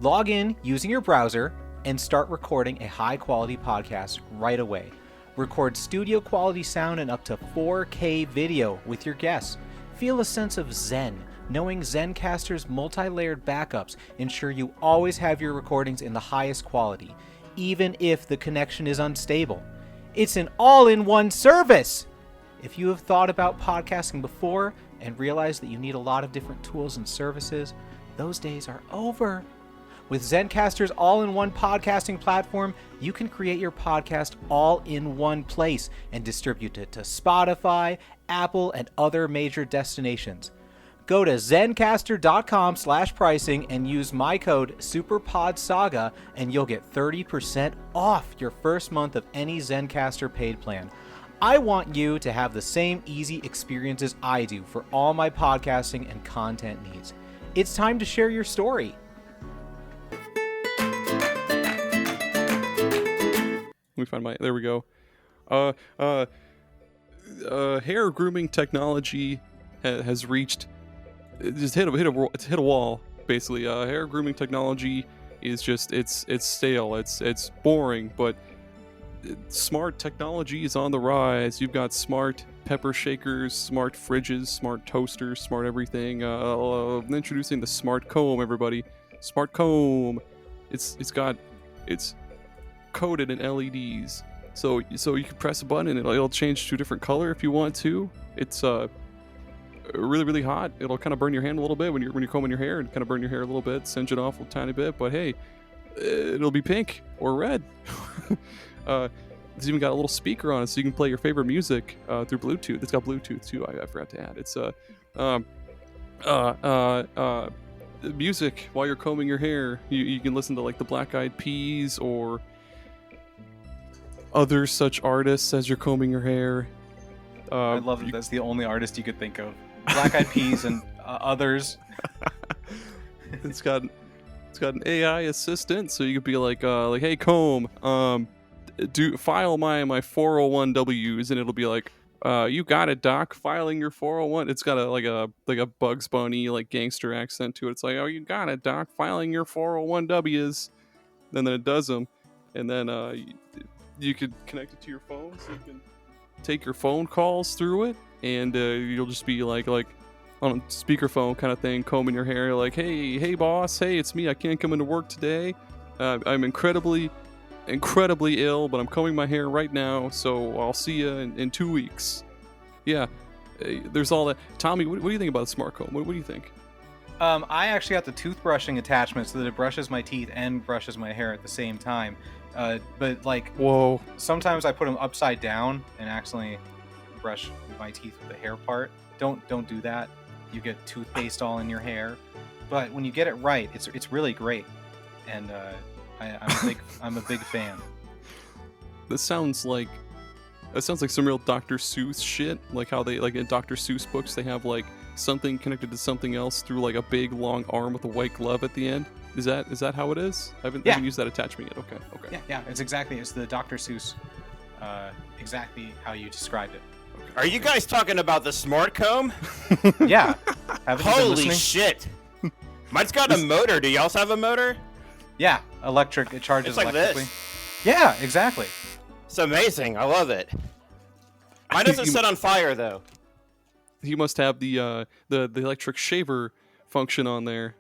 Log in using your browser and start recording a high-quality podcast right away. Record studio-quality sound and up to 4K video with your guests. Feel a sense of zen, knowing Zencaster's multi-layered backups ensure you always have your recordings in the highest quality, even if the connection is unstable. It's an all-in-one service! If you have thought about podcasting before and realized that you need a lot of different tools and services, those days are over. With Zencaster's all-in-one podcasting platform, you can create your podcast all in one place and distribute it to Spotify, Apple, and other major destinations. Go to Zencaster.com/pricing and use my code SuperPodSaga and you'll get 30% off your first month of any Zencaster paid plan. I want you to have the same easy experiences I do for all my podcasting and content needs. It's time to share your story. Let me find my. There we go. Hair grooming technology has reached. It just hit a wall. Basically, hair grooming technology is just it's stale. It's boring. But smart technology is on the rise. You've got smart pepper shakers, smart fridges, smart toasters, smart everything. Introducing the smart comb, everybody. Smart comb. It's coated in LEDs, so you can press a button and it'll change to a different color if you want to. It's really, really hot. It'll kind of burn your hand a little bit when you're combing your hair, and kind of burn your hair a little bit, singe it off a tiny bit. But hey, it'll be pink or red. It's even got a little speaker on it, so you can play your favorite music through Bluetooth. It's got Bluetooth too. I forgot to add. It's music while you're combing your hair. You can listen to like the Black Eyed Peas or other such artists as you're combing your hair. I love that that's the only artist you could think of. Black Eyed Peas and others. It's got an AI assistant, so you could be like, hey comb, do file my 401Ws, and it'll be like, you got it, doc, filing your 401. It's got a Bugs Bunny like gangster accent to it. It's like, oh, you got it, doc, filing your 401Ws. Then it does them, and then you could connect it to your phone, so you can take your phone calls through it, and you'll just be like on a speakerphone kind of thing, combing your hair, like, hey boss, hey, it's me, I can't come into work today. I'm incredibly ill, but I'm combing my hair right now, so I'll see you in 2 weeks. Yeah, there's all that. Tommy, what do you think about the smart comb? What do you think? I actually got the toothbrushing attachment so that it brushes my teeth and brushes my hair at the same time. But like, whoa! Sometimes I put them upside down and accidentally brush my teeth with the hair part. Don't do that. You get toothpaste all in your hair. But when you get it right, it's really great. And I'm a big fan. That sounds like some real Dr. Seuss shit. Like how they, like in Dr. Seuss books, they have like something connected to something else through like a big long arm with a white glove at the end. Is that how it is? I haven't used that attachment yet. Okay. Yeah, it's the Dr. Seuss, exactly how you described it. Okay. Are you guys talking about the smart comb? Yeah. Haven't you been Holy listening? shit! Mine's got a motor. Do y'all have a motor? Yeah, electric. It charges It's like electrically. this. Yeah, exactly. It's amazing. I love it. Mine doesn't set on fire though. You must have the electric shaver function on there.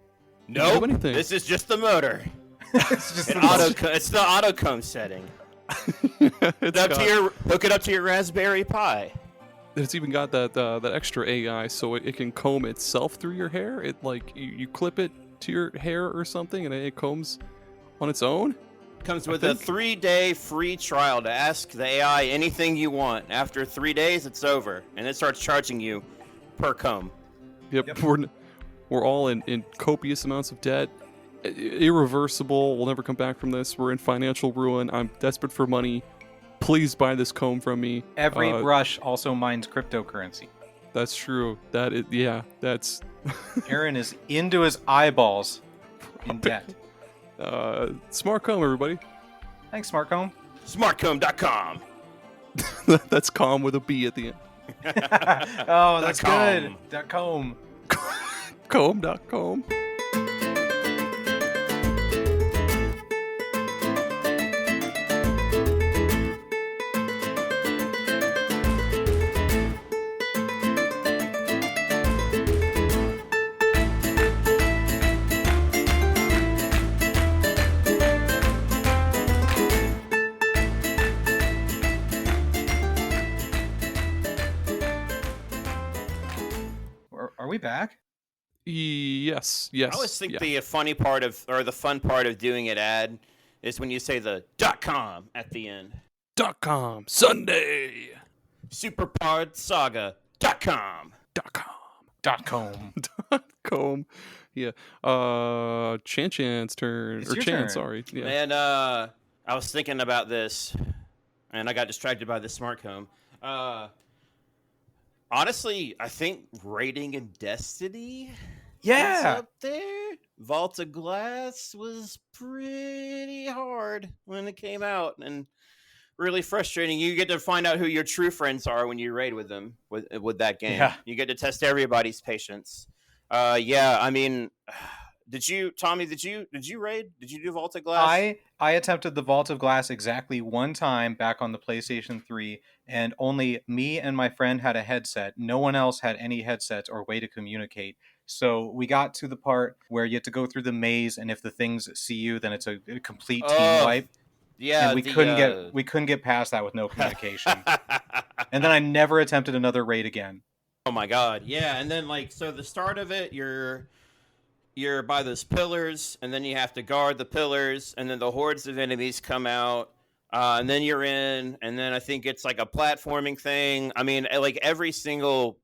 No, this is just the motor. It's the auto comb setting. Hook it up to your Raspberry Pi. It's even got that extra AI, so it can comb itself through your hair. It like you clip it to your hair or something, and it combs on its own. Comes with a 3-day free trial to ask the AI anything you want. After 3 days, it's over, and it starts charging you per comb. Yep. We're all in copious amounts of debt. Irreversible. We'll never come back from this. We're in financial ruin. I'm desperate for money. Please buy this comb from me. Every brush also mines cryptocurrency. That's true. That's... Aaron is into his eyeballs in debt. Smart comb, everybody. Thanks, Smartcomb. Smartcomb.com. That's calm with a B at the end. Oh, that's good. .com. Comb.com. Are we back? Yes. I always think the fun part of doing an ad is when you say the .com at the end. .com Sunday. SuperPod Saga .com. .com. .com. Yeah. Chan's turn. It's or your Chan, turn. sorry. Yeah. And I was thinking about this, and I got distracted by the smart comb. Honestly, I think rating in Destiny is up there. Vault of Glass was pretty hard when it came out, and really frustrating. You get to find out who your true friends are when you raid with them with that game. Yeah. You get to test everybody's patience. I mean, Tommy, did you raid? Did you do Vault of Glass? I attempted the Vault of Glass exactly one time back on the PlayStation 3, and only me and my friend had a headset. No one else had any headsets or way to communicate. So we got to the part where you have to go through the maze, and if the things see you, then it's a complete team wipe. Yeah, and we couldn't get past that with no communication. And then I never attempted another raid again. Oh my god, yeah. And then so the start of it, you're by those pillars, and then you have to guard the pillars, and then the hordes of enemies come out, and then you're in, and then I think it's like a platforming thing. I mean, like every single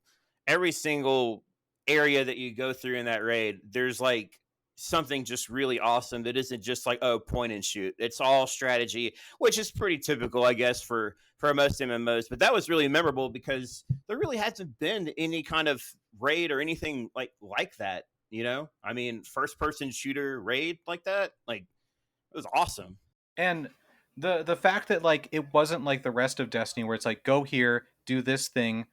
area that you go through in that raid, there's like something just really awesome that isn't just like, oh, point and shoot. It's all strategy, which is pretty typical, I guess, for most MMOs. But that was really memorable because there really hasn't been any kind of raid or anything like that. You know, I mean, first person shooter raid like that, like it was awesome. And the fact that like it wasn't like the rest of Destiny where it's like, go here, do this thing.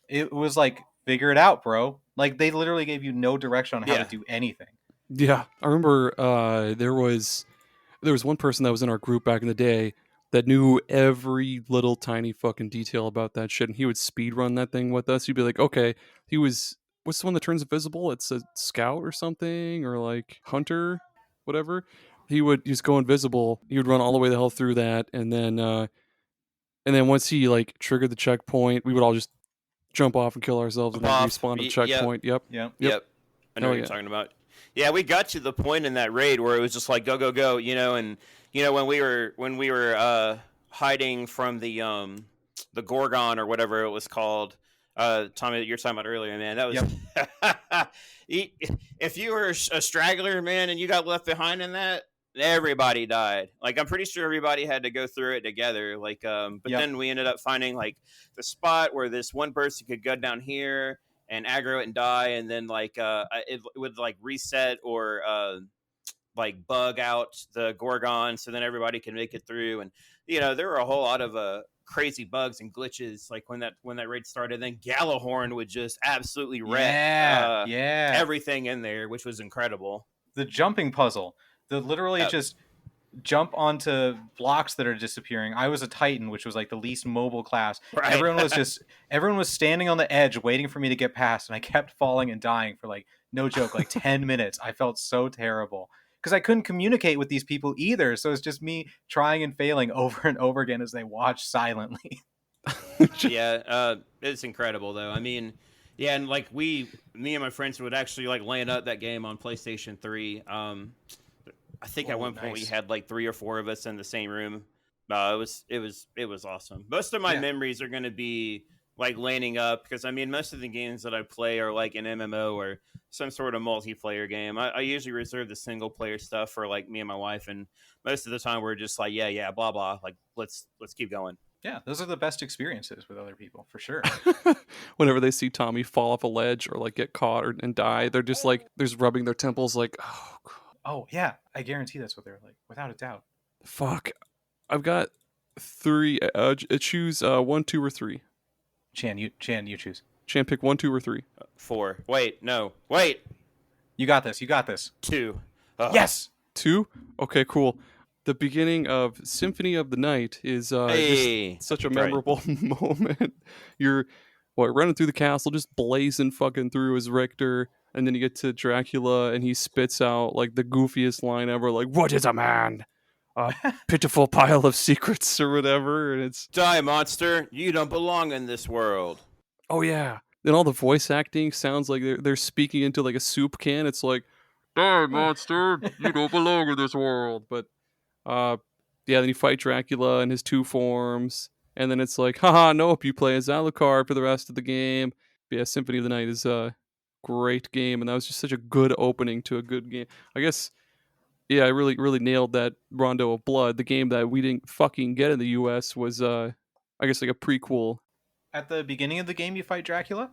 It was like, figure it out, bro. Like they literally gave you no direction on how to do anything. Yeah, I remember there was one person that was in our group back in the day that knew every little tiny fucking detail about that shit, and he would speed run that thing with us. He'd be like, okay, what's the one that turns invisible? It's a scout or something, or like hunter, whatever. He would just go invisible. He would run all the way the hell through that, and then once he like triggered the checkpoint, we would all just jump off and kill ourselves and then respawn to the checkpoint. Yep. I know what you're talking about. Yeah, we got to the point in that raid where it was just like go go go, you know, and you know when we were hiding from the Gorgon or whatever it was called. Tommy, you're talking about earlier, man. That was if you were a straggler, man, and you got left behind in that, everybody died. Like I'm pretty sure everybody had to go through it together. Like, but then we ended up finding like the spot where this one person could go down here and aggro it and die, and then like it would like reset or like bug out the Gorgon, so then everybody can make it through. And you know there were a whole lot of crazy bugs and glitches like when that raid started. Then Gallahorn would just absolutely wreck everything in there, which was incredible. The jumping puzzle, literally just jump onto blocks that are disappearing. I was a Titan, which was like the least mobile class. Right. Everyone was standing on the edge waiting for me to get past, and I kept falling and dying for like, no joke, like 10 minutes. I felt so terrible because I couldn't communicate with these people either. So it's just me trying and failing over and over again as they watch silently. It's incredible though. I mean, yeah, and like me and my friends would actually like land up that game on PlayStation 3. I think Oh, at one point we nice. had like 3 or 4 of us in the same room. It was awesome. Most of my Yeah. memories are going to be like laning up because I mean most of the games that I play are like an MMO or some sort of multiplayer game. I usually reserve the single player stuff for like me and my wife, and most of the time we're just like yeah blah blah, like let's keep going. Yeah, those are the best experiences with other people for sure. Whenever they see Tommy fall off a ledge or like get caught and die, they're just like, they're just rubbing their temples like, oh, God, Oh yeah, I guarantee that's what they're like, without a doubt. fuck. I've got 3. Choose 1, 2, or 3. Chan, you choose. Chan, pick 1, 2, or 3. 4. Wait, no. Wait. You got this. You got this. 2. Ugh. Yes. 2? Okay, cool. The beginning of Symphony of the Night is Hey, just such a that's right. memorable moment. You're running through the castle, just blazing fucking through as Richter, and then you get to Dracula, and he spits out like the goofiest line ever, like "What is a man? A pitiful pile of secrets," or whatever. And it's Die, monster! You don't belong in this world. oh yeah. Then all the voice acting sounds like they're speaking into like a soup can. It's like, "Die, monster! You don't belong in this world." But yeah, then you fight Dracula in his 2 forms, and then it's like, haha, nope, you play as Alucard for the rest of the game. But yeah, Symphony of the Night is a great game, and that was just such a good opening to a good game. I guess, yeah, I really nailed that Rondo of Blood. The game that we didn't fucking get in the US was, I guess, like a prequel. At the beginning of the game, you fight Dracula.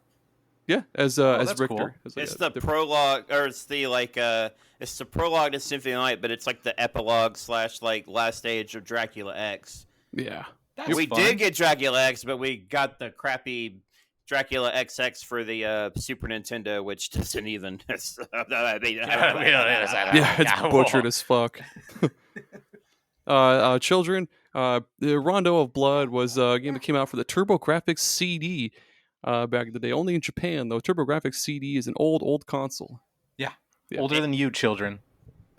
Yeah, as that's Richter. cool. As, like, It's a the different- prologue, or it's the it's the prologue to Symphony of the Night, but it's like the epilogue / like last stage of Dracula X. Yeah. That's we fun. did get Dracula X, but we got the crappy Dracula XX for the Super Nintendo, which doesn't even. Yeah, it's butchered as fuck. Children, the Rondo of Blood was a game that came out for the TurboGrafx CD back in the day. Only in Japan, though. TurboGrafx CD is an old console. Yeah. Yeah. Older than you, children.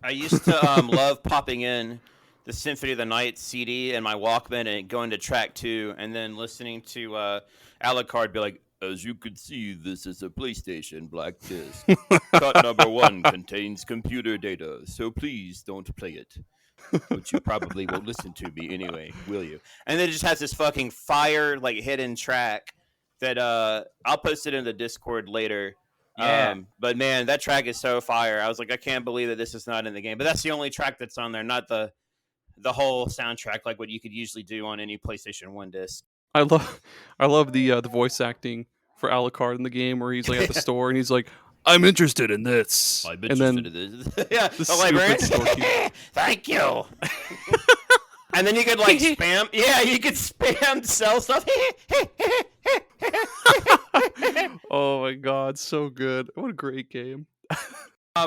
I used to love popping in the Symphony of the Night CD in my Walkman and going to track 2 and then listening to Alucard be like, "As you can see, this is a PlayStation black disc. Cut number 1 contains computer data, so please don't play it. But you probably will listen to me anyway, will you?" And then it just has this fucking fire, like, hidden track that I'll post it in the Discord later. Yeah. But man, that track is so fire. I was like, I can't believe that this is not in the game. But that's the only track that's on there, not the whole soundtrack like what you could usually do on any PlayStation 1 disc. I love the voice acting for Alucard in the game where he's like at the store and he's like, "I'm interested in this." I'm and then interested in this. Yeah, the the librarian. stupid storekeeper. Thank you. And then you could like spam. Yeah, you could spam sell stuff. Oh my god, so good. What a great game.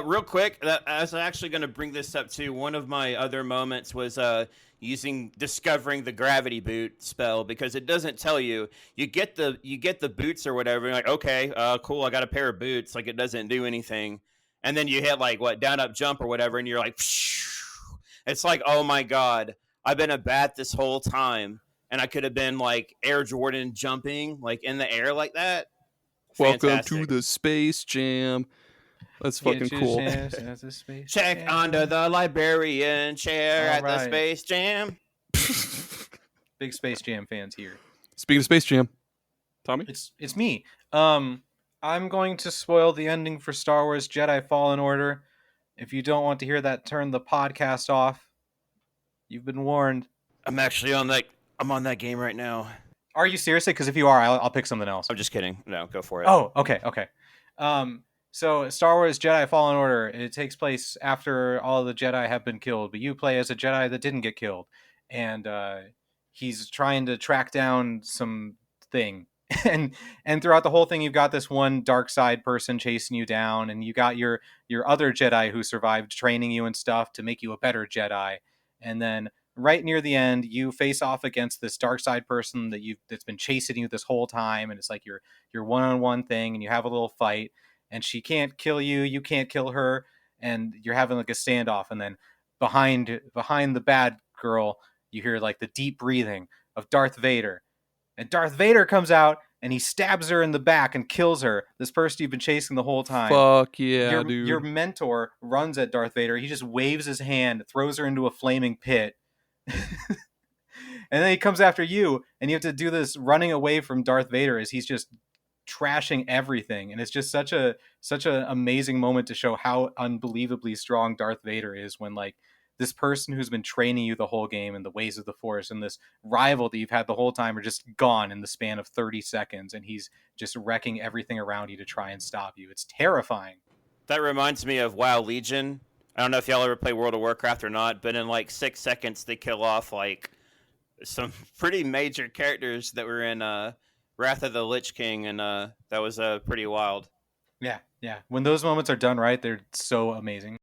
Real quick, I was actually going to bring this up too. One of my other moments was discovering the gravity boot spell, because it doesn't tell you. You get the boots or whatever. And you're like, okay, cool. I got a pair of boots. Like, it doesn't do anything. And then you hit like down up jump or whatever, and you're like, it's like, oh my god, I've been a bat this whole time, and I could have been like Air Jordan jumping like in the air like that. Welcome Fantastic. to the Space Jam. That's fucking cool. Check under the librarian chair All at the right. Space Jam. Big Space Jam fans here. Speaking of Space Jam, Tommy? It's me. I'm going to spoil the ending for Star Wars Jedi Fallen Order. If you don't want to hear that, turn the podcast off. You've been warned. I'm actually on that. I'm on that game right now. Are you seriously? Because if you are, I'll pick something else. I'm just kidding. No, go for it. Oh, okay. So Star Wars Jedi Fallen Order, it takes place after all the Jedi have been killed, but you play as a Jedi that didn't get killed, and he's trying to track down some thing. And throughout the whole thing, you've got this one dark side person chasing you down, and you got your other Jedi who survived training you and stuff to make you a better Jedi. And then right near the end, you face off against this dark side person that's been chasing you this whole time, and it's like your one-on-one thing, and you have a little fight, and she can't kill you, you can't kill her, and you're having like a standoff, and then behind the bad girl, you hear like the deep breathing of Darth Vader. And Darth Vader comes out, and he stabs her in the back and kills her. This person you've been chasing the whole time. Fuck yeah, dude. Your mentor runs at Darth Vader. He just waves his hand, throws her into a flaming pit. And then he comes after you, and you have to do this running away from Darth Vader as he's just trashing everything. And it's just such an amazing moment to show how unbelievably strong Darth Vader is when, like, this person who's been training you the whole game in the ways of the Force and this rival that you've had the whole time are just gone in the span of 30 seconds, and he's just wrecking everything around you to try and stop you. It's terrifying. That reminds me of WoW Legion. I don't know if y'all ever play World of Warcraft or not, but in like 6 seconds they kill off like some pretty major characters that were in Wrath of the Lich King, and that was pretty wild. Yeah. When those moments are done right, they're so amazing.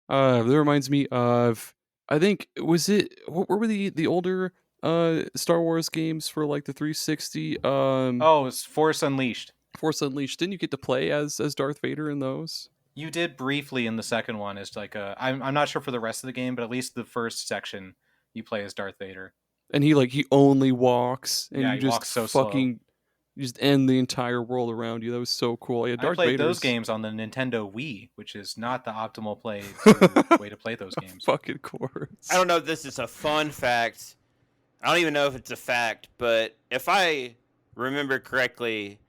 That reminds me of, I think, what were the older Star Wars games for like the 360? It's Force Unleashed. Force Unleashed. Didn't you get to play as Darth Vader in those? You did briefly in the second one as like I'm not sure for the rest of the game, but at least the first section you play as Darth Vader. And he only walks, and you he just walks so fucking you just end the entire world around you. That was so cool. Yeah, Darth I played Vader's... those games on the Nintendo Wii, which is not the optimal way to play those games. Fucking course. I don't know if this is a fun fact. I don't even know if it's a fact, but if I remember correctly,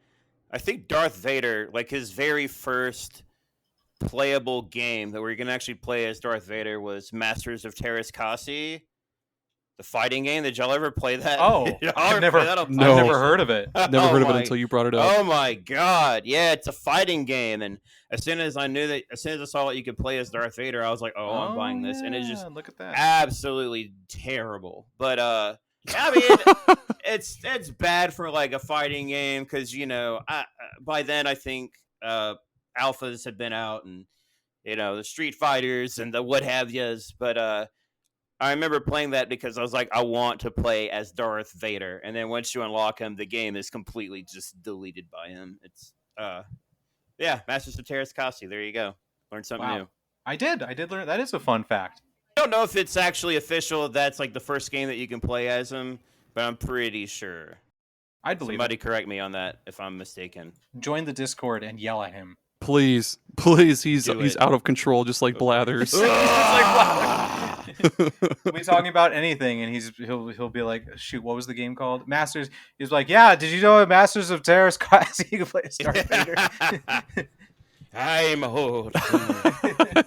I think Darth Vader, like his very first playable game that we can actually play as Darth Vader was Masters of Terras Kasi, the fighting game. Did y'all ever play that? Oh, I've never heard of it. Never heard of it until you brought it up. Oh my god, yeah, it's a fighting game, and as soon as I saw that you could play as Darth Vader, I was like, I'm buying this, and it's just look at that, absolutely terrible. But I mean, it's bad for like a fighting game because by then I think alphas had been out, and the Street Fighters and the what have yous, but I remember playing that because I was like, I want to play as Darth Vader. And then once you unlock him, the game is completely just deleted by him. It's, Masters of Terras Kasi. There you go. Learned something new. I did learn. That is a fun fact. I don't know if it's actually official. That's like the first game that you can play as him, but I'm pretty sure. I'd believe Somebody correct me on that if I'm mistaken. Join the Discord and yell at him. Please, he's out of control, just like Blathers. He's like we'll be talking about anything, and he'll be like, shoot, what was the game called? Masters. He's like, yeah, did you know Masters of Terras Kasi you can play as Darth Vader? I'm old.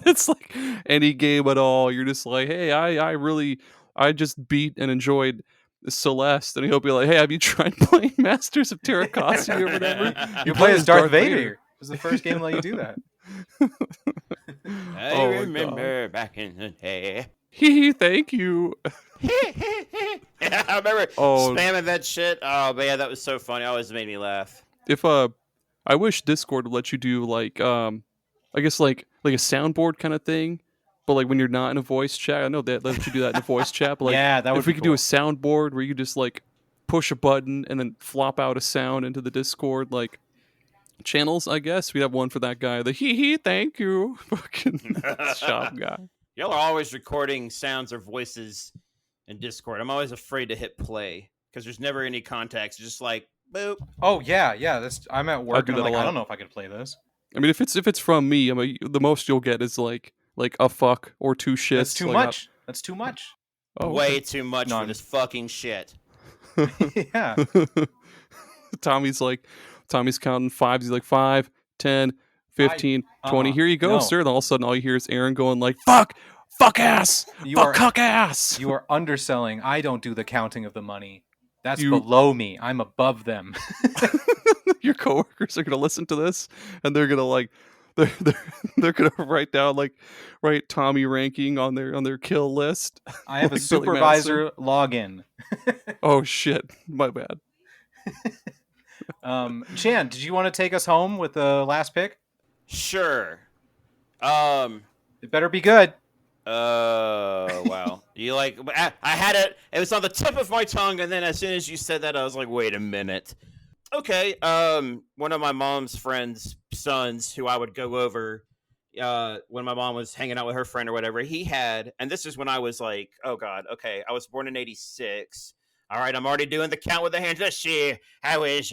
It's like any game at all. You're just like, hey, I just beat and enjoyed Celeste, and he'll be like, hey, have you tried playing Masters of Terras Kasi or whatever? You play as Darth Vader. It was the first game that let you do that. I remember back in the day. Thank you. Yeah, I remember spamming that shit. Oh, but yeah, that was so funny. It always made me laugh. If I wish Discord would let you do like I guess like a soundboard kind of thing, but like when you're not in a voice chat. I know that lets you do that in a voice chat, but like yeah, that would if we be could cool. do a soundboard where you just like push a button and then flop out a sound into the Discord like channels, I guess we'd have one for that guy. The thank you, fucking shop guy. Y'all are always recording sounds or voices in Discord. I'm always afraid to hit play because there's never any context. It's just like boop. Oh yeah. I'm at work and I'm like, I don't know if I could play this. I mean, if it's from me, the most you'll get is like a fuck or two shits. That's too much. That's too much. Oh, way too much for this fucking shit. Yeah. Tommy's counting fives. He's like 5, 10, 15, 20. Here you go, sir. And all of a sudden, all you hear is Aaron going like, fuck ass, cuck ass. You are underselling. I don't do the counting of the money. That's below me. I'm above them. Your coworkers are gonna listen to this, and they're gonna like, they're gonna write Tommy ranking on their kill list. I have a supervisor login. Oh shit, my bad. Chan, did you want to take us home with the last pick? Sure. It better be good. Wow. You like, I had it. It was on the tip of my tongue, and then as soon as you said that, I was like, wait a minute. Okay. One of my mom's friends' sons, who I would go over, when my mom was hanging out with her friend or whatever, he had, and this is when I was like, oh god, okay, I was born in 86. All right, I'm already doing the count with the hands. Let's see. I was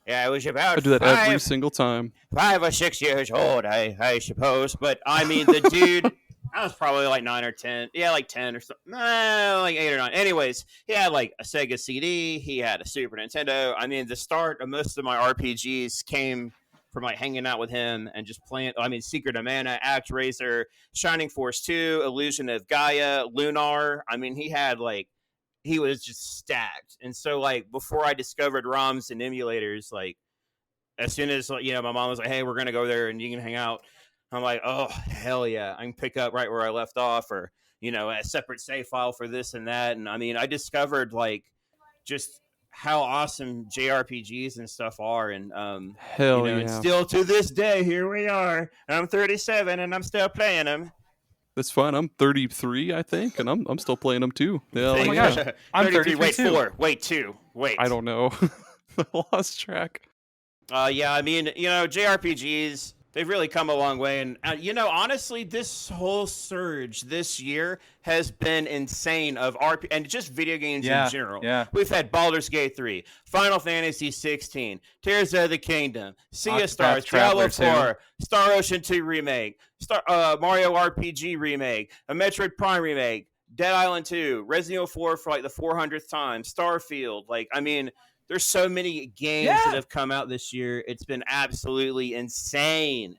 Yeah, I was about I do that every single time. 5 or 6 years old, I suppose. But I mean, the dude, I was probably like 9 or 10. Yeah, like 10 or something. Like 8 or 9. Anyways, he had like a Sega CD. He had a Super Nintendo. I mean, the start of most of my RPGs came from like hanging out with him and just playing. I mean, Secret of Mana, ActRaiser, Shining Force 2, Illusion of Gaia, Lunar. I mean, he was just stacked. And so, like, before I discovered ROMs and emulators, like, as soon as, you know, my mom was like, hey, we're going to go there and you can hang out. I'm like, oh, hell yeah. I can pick up right where I left off, or, you know, a separate save file for this and that. And I mean, I discovered, like, just how awesome JRPGs and stuff are. And, Hell you know, yeah. and still to this day, here we are. I'm 37 and I'm still playing them. That's fine. I'm 33, I think, and I'm still playing them too. Yeah, my like, gosh. yeah. I'm 33. 33 Wait, too. 4. Wait, 2. Wait. I don't know. I lost track. Yeah, I mean, you know, JRPGs, they've really come a long way. And, you know, honestly, this whole surge this year has been insane of RP and just video games in general. Yeah. We've had Baldur's Gate 3, Final Fantasy 16, Tears of the Kingdom, Sea of Octopath Stars, Traveler Diablo 4, 2. Star Ocean 2 Remake, Mario RPG Remake, a Metroid Prime Remake, Dead Island 2, Resident Evil 4 for like the 400th time, Starfield. Like, I mean, there's so many games that have come out this year. It's been absolutely insane.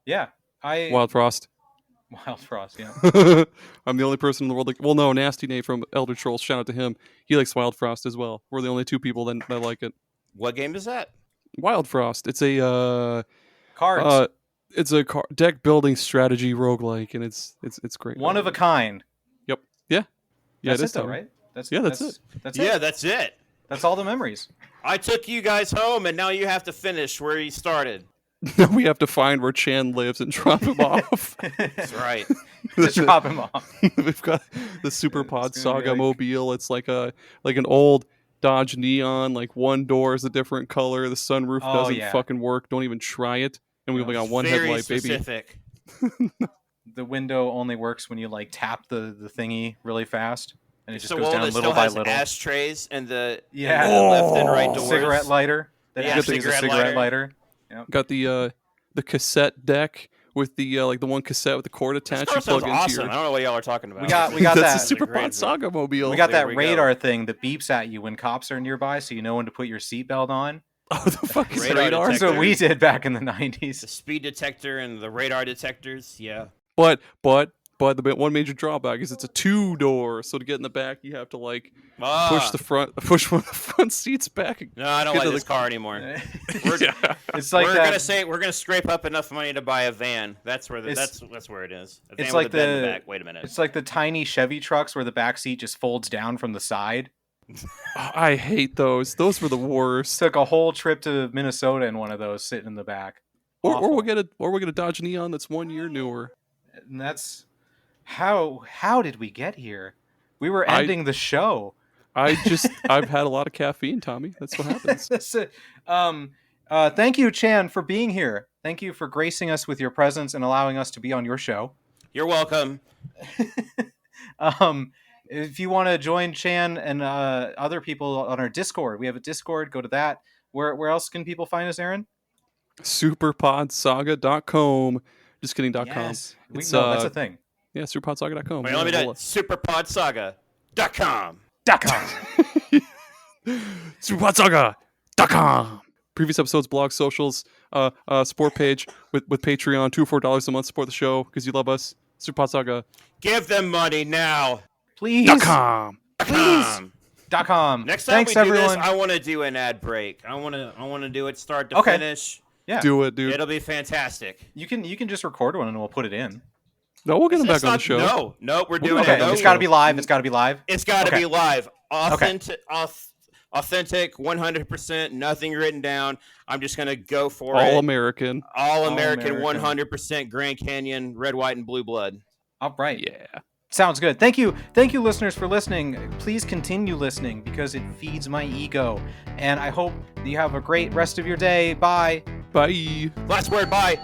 Yeah. Wild Frost. Wild Frost, yeah. I'm the only person in the world. Well, no, Nasty Nate from Elder Trolls. Shout out to him. He likes Wild Frost as well. We're the only two people that like it. What game is that? Wild Frost. It's a Cards. it's a deck building strategy roguelike, and it's great. One of a kind. Yep. Yeah. Yeah. That's it is it, though, Tom. right? That's it. That's Yeah, it. that's it. That's all the memories. I took you guys home, and now you have to finish where you started. Now we have to find where Chan lives and drop him off. That's right. Just drop him off. We've got the SuperPod It's gonna be Saga like- mobile. It's like an old Dodge Neon. Like one door is a different color. The sunroof Oh, doesn't yeah. fucking work. Don't even try it. And we only got one Very headlight, baby. specific. The window only works when you like tap the thingy really fast, and it just So goes old down it little still by has little. ashtrays and the Yeah. and the left and right doors. Cigarette lighter. That Yeah, actually is a cigarette cigarette lighter. lighter. Got the cassette deck with the like the one cassette with the cord This attached. car You sounds plug into awesome. your. I don't know what y'all are talking about. We got That's that. the great SuperPod one. Saga mobile. We got There that we go. radar thing that beeps at you when cops are nearby, so you know when to put your seatbelt on. Oh, the fuck is Radar radar? detector. That's what we did back in the the 90s. speed detector and the radar detectors. Yeah. But the one major drawback is it's a 2-door. So to get in the back, you have to like push one of the front seats back. No, I don't get like to this the- car anymore. It's like we're that. gonna scrape up enough money to buy a van. That's where It's- that's where it is. A van It's with like a bed in the. back. Wait a minute. It's like the tiny Chevy trucks where the back seat just folds down from the side. I hate those. Those were the worst. Took a whole trip to Minnesota in one of those, sitting in the back. Or Awful. we'll get a Dodge Neon that's 1 year newer. And that's how did we get here? We were I- ending the show. I've had a lot of caffeine, Tommy. That's what happens. That's it. Thank you, Chan, for being here. Thank you for gracing us with your presence and allowing us to be on your show. You're welcome. If you want to join Chan and other people on our Discord, we have a Discord. Go to that. Where else can people find us, Aaron? SuperPodSaga.com. Just kidding. .com. Yes. It's, No, that's a thing. Yeah, SuperPodSaga.com. Wait, let me do it. SuperPodSaga.com. .com. SuperPodSaga.com. Previous episodes, blog, socials, support page with Patreon. $2 or $4 a month. Support the show because you love us. SuperPod Saga. Give them money now. Please. .com. Please. .com. Next time Thanks, we do everyone. this, I want to do an ad break. I want to do it start to Okay. finish. Yeah. Do it, dude. It'll be fantastic. You can just record one and we'll put it in. No, we'll get him It's back on the not- show. No, we're We'll doing do it. it. It's got to be live. It's got to be live. It's got to Okay. be live. Okay. Authentic, 100%, nothing written down. I'm just going to go for All it. American. All American, All-American. 100% Grand Canyon, red, white, and blue blood. All right. Yeah. Sounds good. Thank you, listeners, for listening. Please continue listening because it feeds my ego. And I hope that you have a great rest of your day. Bye. Bye. Last word, bye.